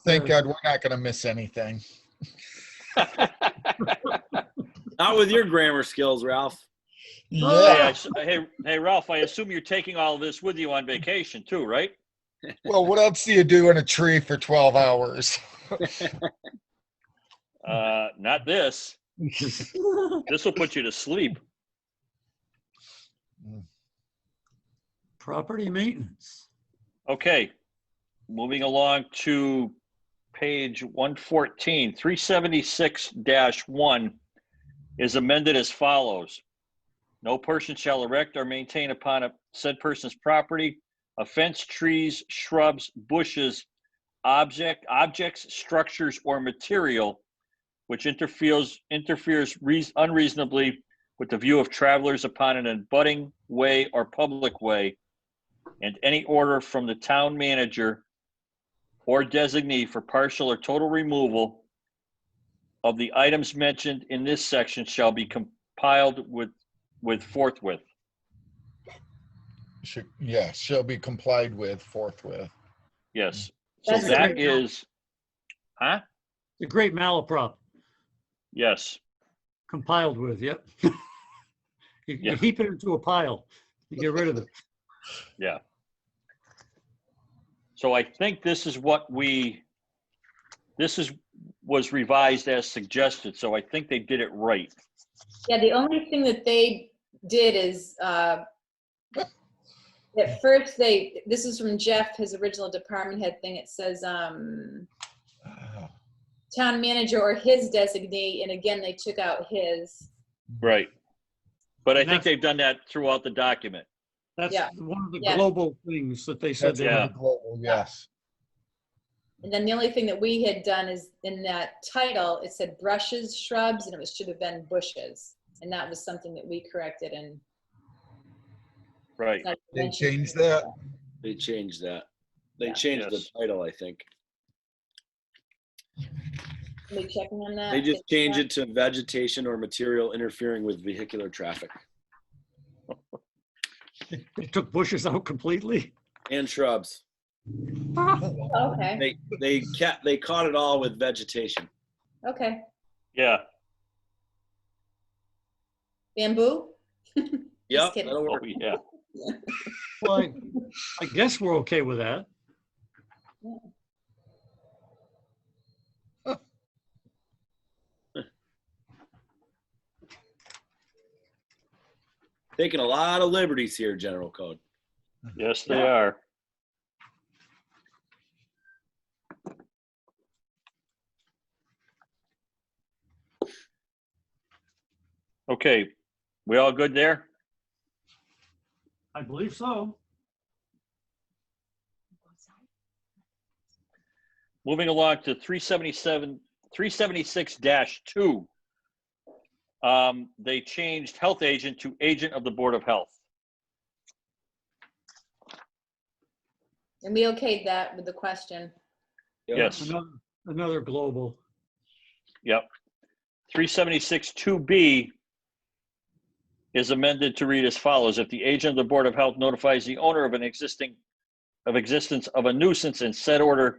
Thank God we're not going to miss anything. Not with your grammar skills, Ralph. Yeah. Hey, Ralph, I assume you're taking all of this with you on vacation too, right? Well, what else do you do in a tree for 12 hours? Not this. This will put you to sleep. Property maintenance. Okay, moving along to page 114, 376-1 is amended as follows. No person shall erect or maintain upon a said person's property a fence, trees, shrubs, bushes, objects, structures, or material which interferes unreasonably with the view of travelers upon an abutting way or public way, and any order from the town manager or designee for partial or total removal of the items mentioned in this section shall be compiled with forthwith. Shall be complied with forthwith. Yes. So That's that great. is, huh? The great malaprop Yes. compiled with, yep. You heap it into a pile. You get rid of it. Yeah. So I think this is was revised as suggested. So I think they did it right. Yeah, the only thing that they did is, at first this is from Jeff, his original department head thing. It says, town manager or his designee, and again, they took out his. Right. But I And think that's- they've done that throughout the document. That's Yeah. one of the Yeah. global things that they said That's they yeah. had. global, yes. And then the only thing that we had done is in that title, it said brushes, shrubs, and it should have been bushes. And that was something that we corrected and. Right. They changed that? They changed that. They Yeah. changed Yes. the title, I think. Are we checking on that? They just changed it to vegetation or material interfering with vehicular traffic. They took bushes out completely. And shrubs. Okay, They caught it all with vegetation. okay. Yeah. Bamboo? Yep, Just kidding. that'll Oh, work. yeah. Well, I guess we're okay with that. Taking a lot of liberties here, General Code. Yes, they are. Okay, we all good there? I believe so. Moving along to 376-2. They changed health agent to agent of the Board of Health. And we okayed that with the question. Yes, Another global. yep. 376-2B is amended to read as follows. If the agent of the Board of Health notifies the owner of existence of a nuisance and said order,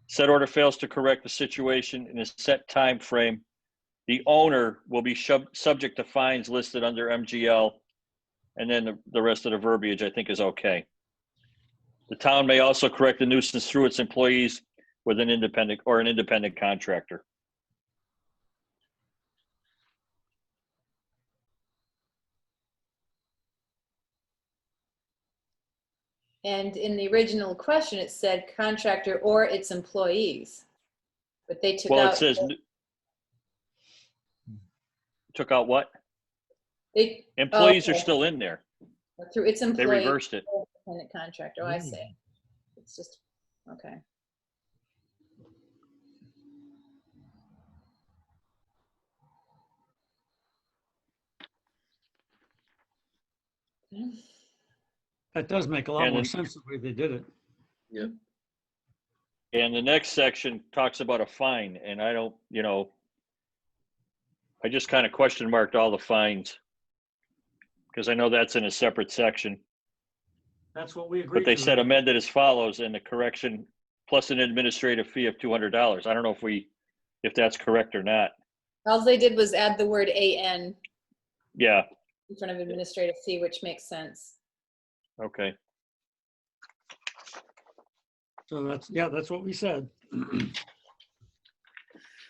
said order fails to correct the situation in a set time frame, the owner will be subject to fines listed under MGL, and then the rest of the verbiage I think is okay. The town may also correct the nuisance through its employees with an independent contractor. And in the original question, it said contractor or its employees. But they took Well, out. it says, took out what? They, Employees are okay. still in there. Through its They employees. reversed it. Independent contractor, oh, I see. It's just, okay. That does make a lot And more then- sense the way they did it. And the next section talks about a fine, and I don't, I just kind of question marked all the fines because I know that's in a separate section. That's what we agreed But they to. said amended as follows, and the correction plus an administrative fee of $200. I don't know if that's correct or not. All they did was add the word AN Yeah, in front of administrative fee, which makes sense. okay. So that's what we said.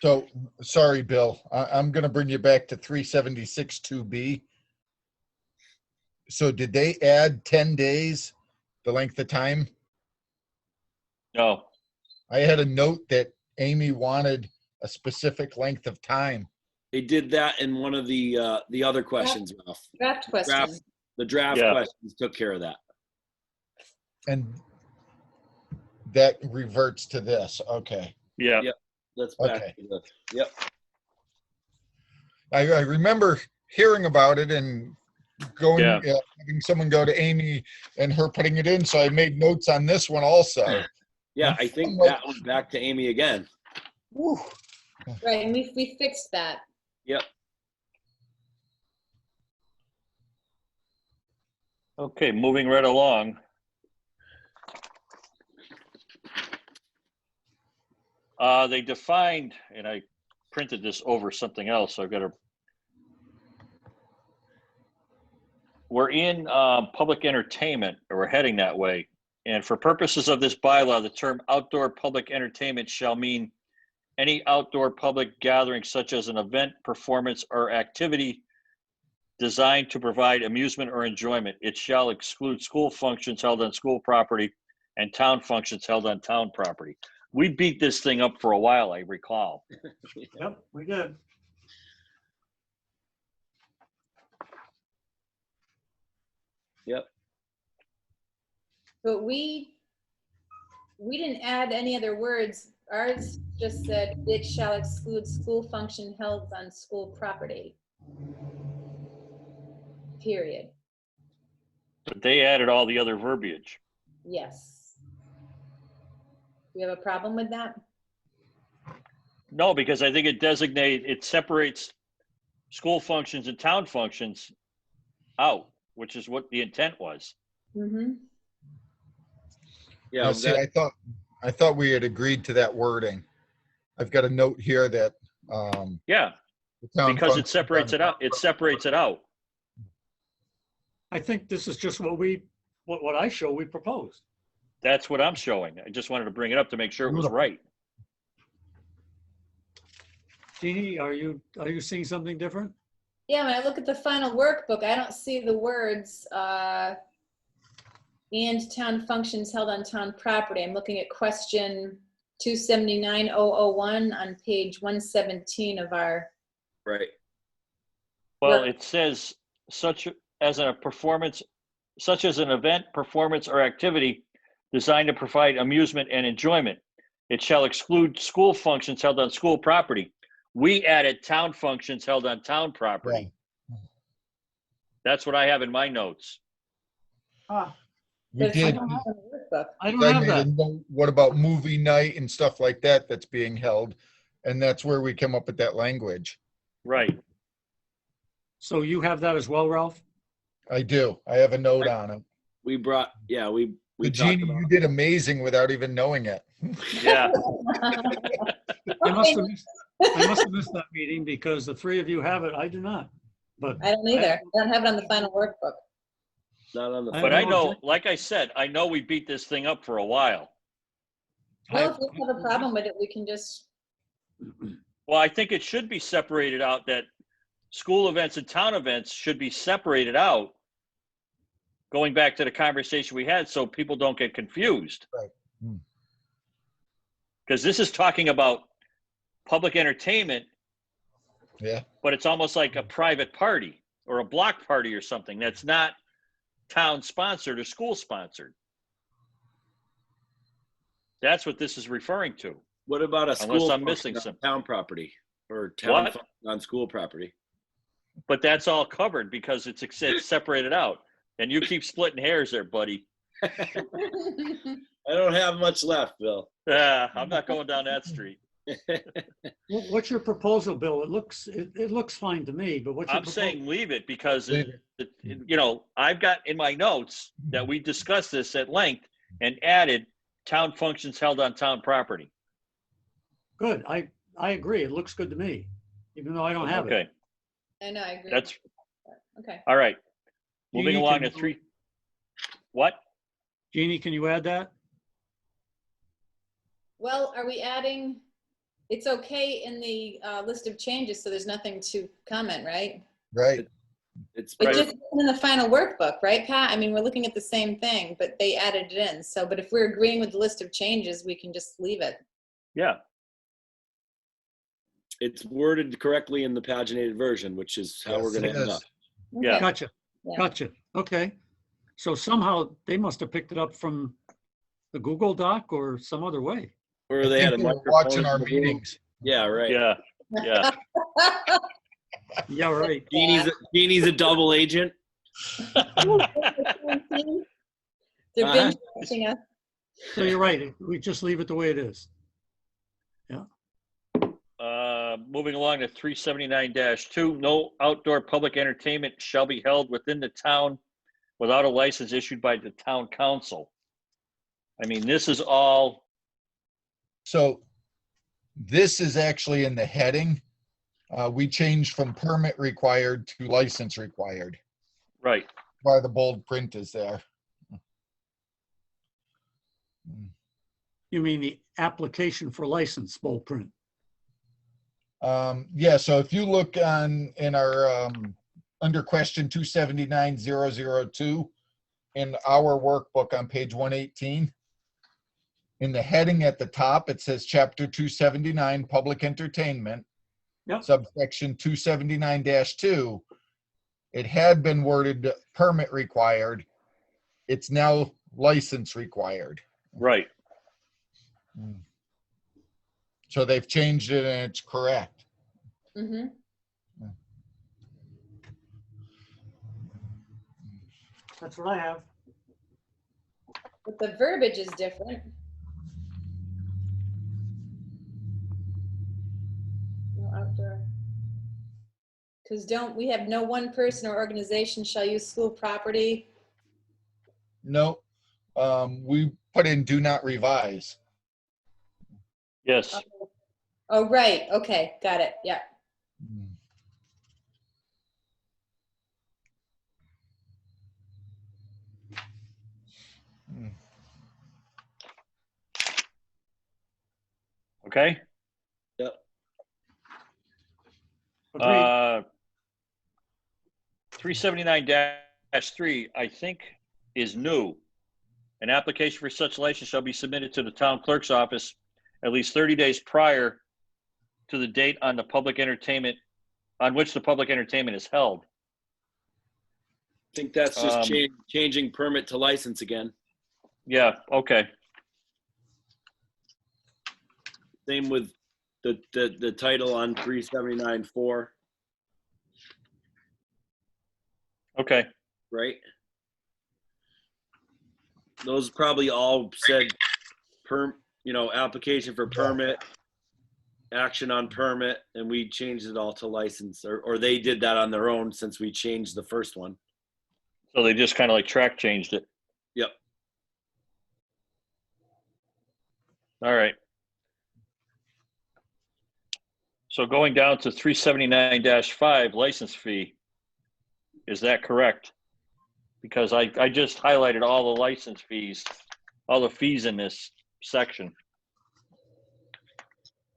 So, sorry, Bill, I'm gonna bring you back to 376-2B. So did they add 10 days, the length of time? No, I had a note that Amy wanted a specific length of time. They did that in one of the other questions, Ralph. Draft question. The draft Yeah. questions took care of that. And that reverts to this, okay. yeah, Yep. Let's back Okay. to the, yep. I remember hearing about it and going, Yeah. having someone go to Amy and her putting it in, so I made notes on this one also. Yeah, I think that went back to Amy again. Whew. Right, and we fixed that. Yep. okay, moving right along. They defined, and I printed this over something else, so I've got to. We're in public entertainment, or we're heading that way. And for purposes of this bylaw, the term outdoor public entertainment shall mean any outdoor public gathering such as an event, performance, or activity designed to provide amusement or enjoyment. It shall exclude school functions held on school property and town functions held on town property. We beat this thing up for a while, I recall. Yep, we did. Yep. But we didn't add any other words. Ours just said, it shall exclude school function held on school property. Period. But they added all the other verbiage. Yes. Do you have a problem with that? No, because I think it separates school functions and town functions out, which is what the intent was. Mm-hmm. Yeah, Now, see, I thought we had agreed to that wording. I've got a note here that, Yeah, the town because it functions separates on- it out. It separates it out. I think this is just what I show we proposed. That's what I'm showing. I just wanted to bring it up to make sure it was right. Jeannie, are you seeing something different? Yeah, when I look at the final workbook, I don't see the words, and town functions held on town property. I'm looking at question 279001 on page 117 of our, right. Well, Right. it says such as an event, performance, or activity designed to provide amusement and enjoyment. It shall exclude school functions held on school property. We added town functions held on town property. Yeah. That's what I have in my notes. We but it's did. not in the workbook. I don't I have made a that. note, what about movie night and stuff like that that's being held? And that's where we come up with that language. Right. So you have that as well, Ralph? I do. I have a note on it. We brought, yeah, we But talked Jeannie, about you did amazing without even knowing it. Yeah. I must have missed that meeting because the three of you have it. I do not. But I don't either. I don't have it on the final workbook. not on the. I- But I know, object- like I said, I know we beat this thing up for a while. Well, if we have a problem with it, we can just, Well, I think it should be separated out that school events and town events should be separated out. Going back to the conversation we had, so people don't get confused. Right. Hmm. Because this is talking about public entertainment, Yeah. but it's almost like a private party or a block party or something that's not town sponsored or school sponsored. That's what this is referring to. What about a Unless school I'm missing function on something. town property or town What? function on school property? But that's all covered because it's separated out. And you keep splitting hairs there, buddy. I don't have much left, Bill. I'm not going down that street. what's your proposal, Bill? It looks fine to me, but what's your I'm proposal? saying leave it because, Leave I've got in my notes that we discussed this at length and added town functions held on town property. Good. I agree. It looks good to me, even though I don't have it. Okay, I know, I agree. that's, Okay. all right. Moving Jeannie, along can to you- three. What? Jeannie, can you add that? Well, are we adding, it's okay in the list of changes, so there's nothing to comment, right? Right. It's It Right. just isn't in the final workbook, right, Pat? I mean, we're looking at the same thing, but they added it in. So, but if we're agreeing with the list of changes, we can just leave it. Yeah, it's worded correctly in the paginated version, which is how we're Yes, going to it end is. up. Yeah. Okay. Gotcha. Yeah. Gotcha. Okay. So somehow they must have picked it up from the Google Doc or some other way. Or I they had a think they were microphone watching our in the room. meetings. Yeah, right. yeah, yeah. Yeah, right. Jeannie's a double agent. They're Uh-huh. binge watching us. So you're right. We just leave it the way it is. Moving along to 379-2, no outdoor public entertainment shall be held within the town without a license issued by the town council. I mean, this is all, So this is actually in the heading. We changed from permit required to license required. right, Why the bold print is there. You mean the application for license, bold print? Yeah, so if you look in our, under question 279002, in our workbook on page 118, in the heading at the top, it says chapter 279, public entertainment. Yep. Subsection 279-2, it had been worded permit required. It's now license required. right. So they've changed it and it's correct. Mhm. That's what I have. But the verbiage is different. No outdoor. Because don't, we have no one person or organization shall use school property. No, we put in do not revise. Yes. Oh, right, okay, got it, yeah. Okay. Yep. Agreed. 379-3, I think, is new. An application for such license shall be submitted to the town clerk's office at least 30 days prior to the date on the public entertainment, on which the public entertainment is held. I think that's just changing permit to license again. Yeah, okay. Same with the title on 379-4, Okay. right? Those probably all said application for permit, action on permit, and we changed it all to license, or they did that on their own since we changed the first one. So they just kind of like track changed it. Yep. All right. So going down to 379-5, license fee. Is that correct? Because I just highlighted all the license fees, all the fees in this section.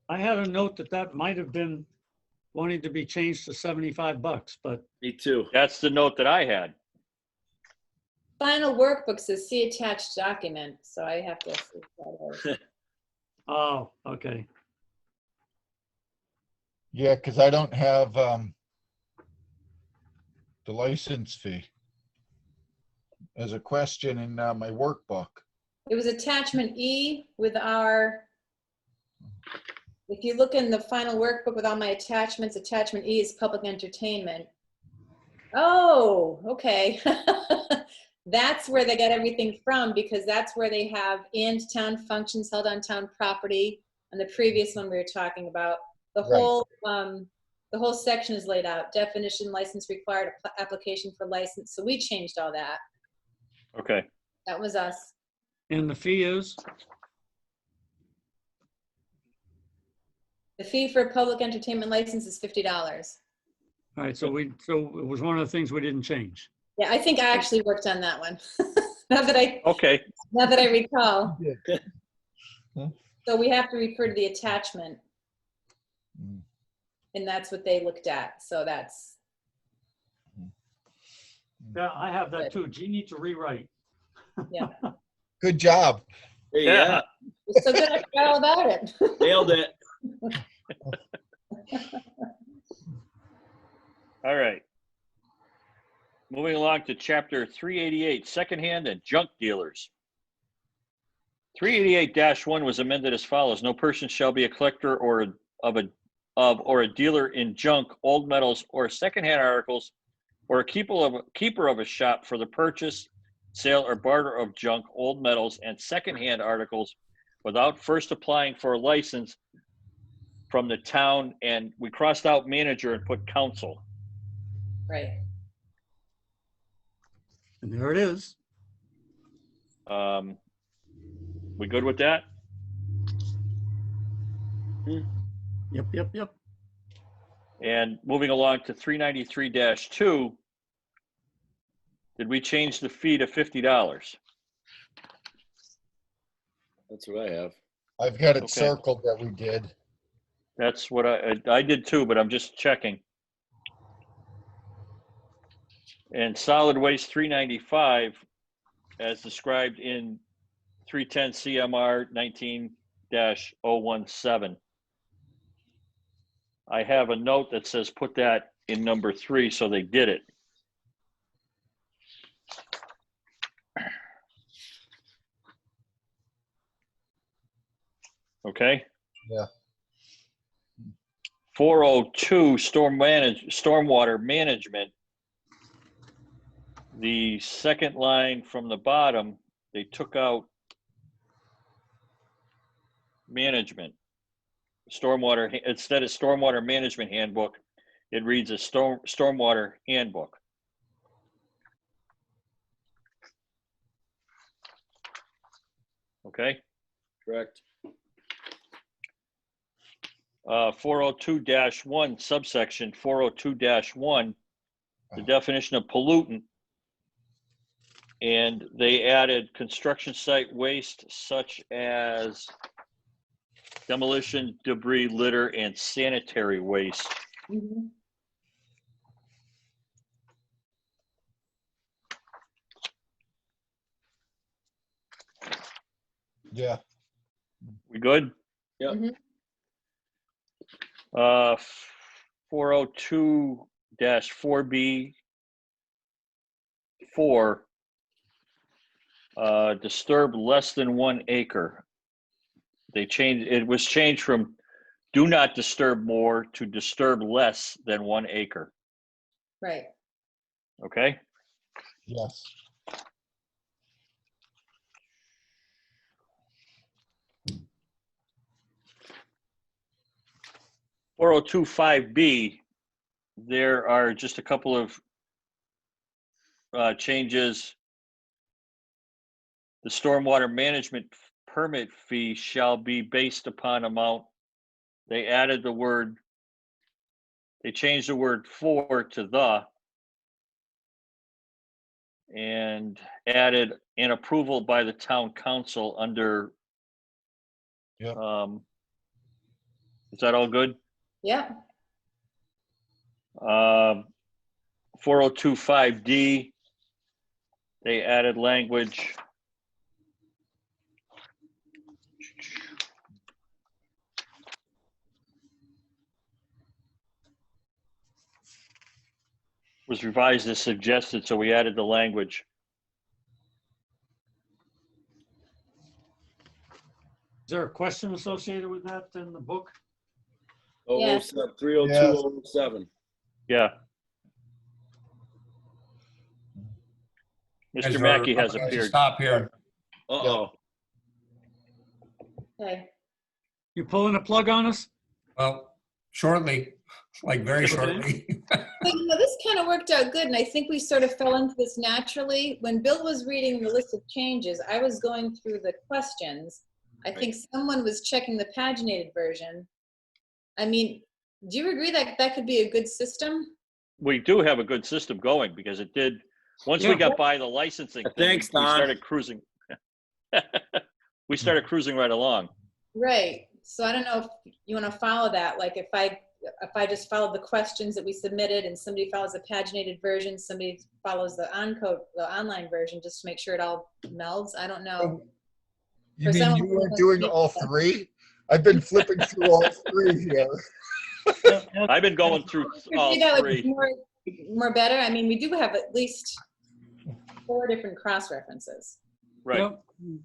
I had a note that might have been wanting to be changed to $75, but Me too. That's the note that I had. Final workbook says see attached document, so I have to see what that is. oh, okay. Yeah, because I don't have the license fee as a question in my workbook. It was attachment E with our, if you look in the final workbook with all my attachments, attachment E is public entertainment. Oh, okay. That's where they get everything from, because that's where they have and town functions held on town property. And the previous one we were talking about, the whole section is laid out. Definition, license required, application for license. So we changed all that. Okay. That was us. And the fee is? The fee for a public entertainment license is $50. All right, so it was one of the things we didn't change. Yeah, I think I actually worked on that one. now that Okay. I recall. Huh? So we have to refer to the attachment, Mm. and that's what they looked at. So that's, Yeah, I have that too. Gee needs to rewrite. yeah. Good job. Hey, Yeah. It's so good I forgot all about it. Nailed it. All right. Moving along to chapter 388, secondhand and junk dealers. 388-1 was amended as follows. No person shall be a collector or a dealer in junk, old metals, or secondhand articles, or a keeper of a shop for the purchase, sale, or barter of junk, old metals, and secondhand articles without first applying for a license from the town. And we crossed out manager and put council. Right. And there it is. We good with that? Yep. And moving along to 393-2, did we change the fee to $50? That's what I have. I've got it Okay. circled that we did. That's what I did too, but I'm just checking. And solid waste 395, as described in 310 CMR 19-017. I have a note that says put that in number 3, so they did it. Okay. Yeah. 402 stormwater management. The second line from the bottom, they took out management. Stormwater, instead of stormwater management handbook, it reads a stormwater handbook. Okay? Correct. 402-1, subsection 402-1, the definition of pollutant. And they added construction site waste such as demolition, debris, litter, and sanitary waste. Mhm. Yeah. We good? Yep. Mhm. 402-4B, 4, disturb less than 1 acre. It was changed from do not disturb more to disturb less than 1 acre. Right. Okay? Yes. 402-5B, there are just a couple of changes. The stormwater management permit fee shall be based upon amount. They changed the word for to the, and added an approval by the town council under. Yep. Is that all good? Yeah. 402-5D, they added language. Was revised as suggested, so we added the language. Is there a question associated with that in the book? Yes. 30207. Yeah. Guys, Mr. we're Mackey has about to appeared. Stop here. Uh-oh. Okay. You pulling a plug on us? Well, shortly, like very Okay. shortly. But, this kind of worked out good, and I think we sort of fell into this naturally. When Bill was reading the list of changes, I was going through the questions. I think someone was checking the paginated version. I mean, do you agree that that could be a good system? We do have a good system going because it did, once we Yeah. got by the licensing thing, Thanks, we Don. started cruising. We started cruising right along. Right. So I don't know if you want to follow that. Like if I just follow the questions that we submitted and somebody follows the paginated version, somebody follows the online version, just to make sure it all melds. I don't know. You For mean some- you weren't doing all three? I've been flipping through all three here. I've been going through all Maybe that would be three. more better. I mean, we do have at least 4 different cross references. Right. Yep.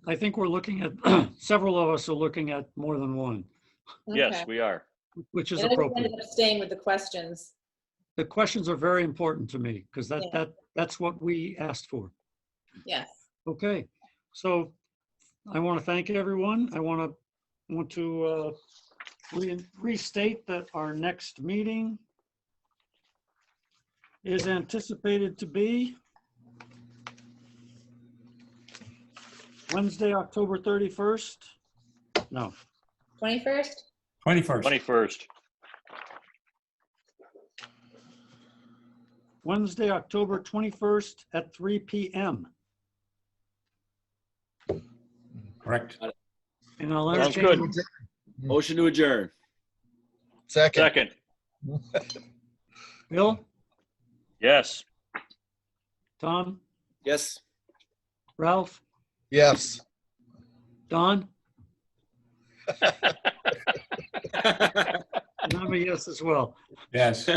I think we're looking at, several of us are looking at more than one, Yes, we are. which is And I just appropriate. ended up staying with the questions. The questions are very important to me because Yeah. that's what we asked for. Yes. Okay, so I want to thank everyone. I want to restate that our next meeting is anticipated to be Wednesday, October 31st. No, 21st? 21st. 21st. Wednesday, October 21st at 3 p.m. Correct. And I'll Sounds entertain, good. Motion to adjourn. Second. Second. Bill, Yes. Tom, Yes. Ralph, Yes. Don, and I'm a yes as well. Yes.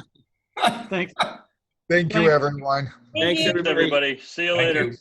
Thanks. Thank you, everyone. Thanks, you. Everybody. See you Thank later. you.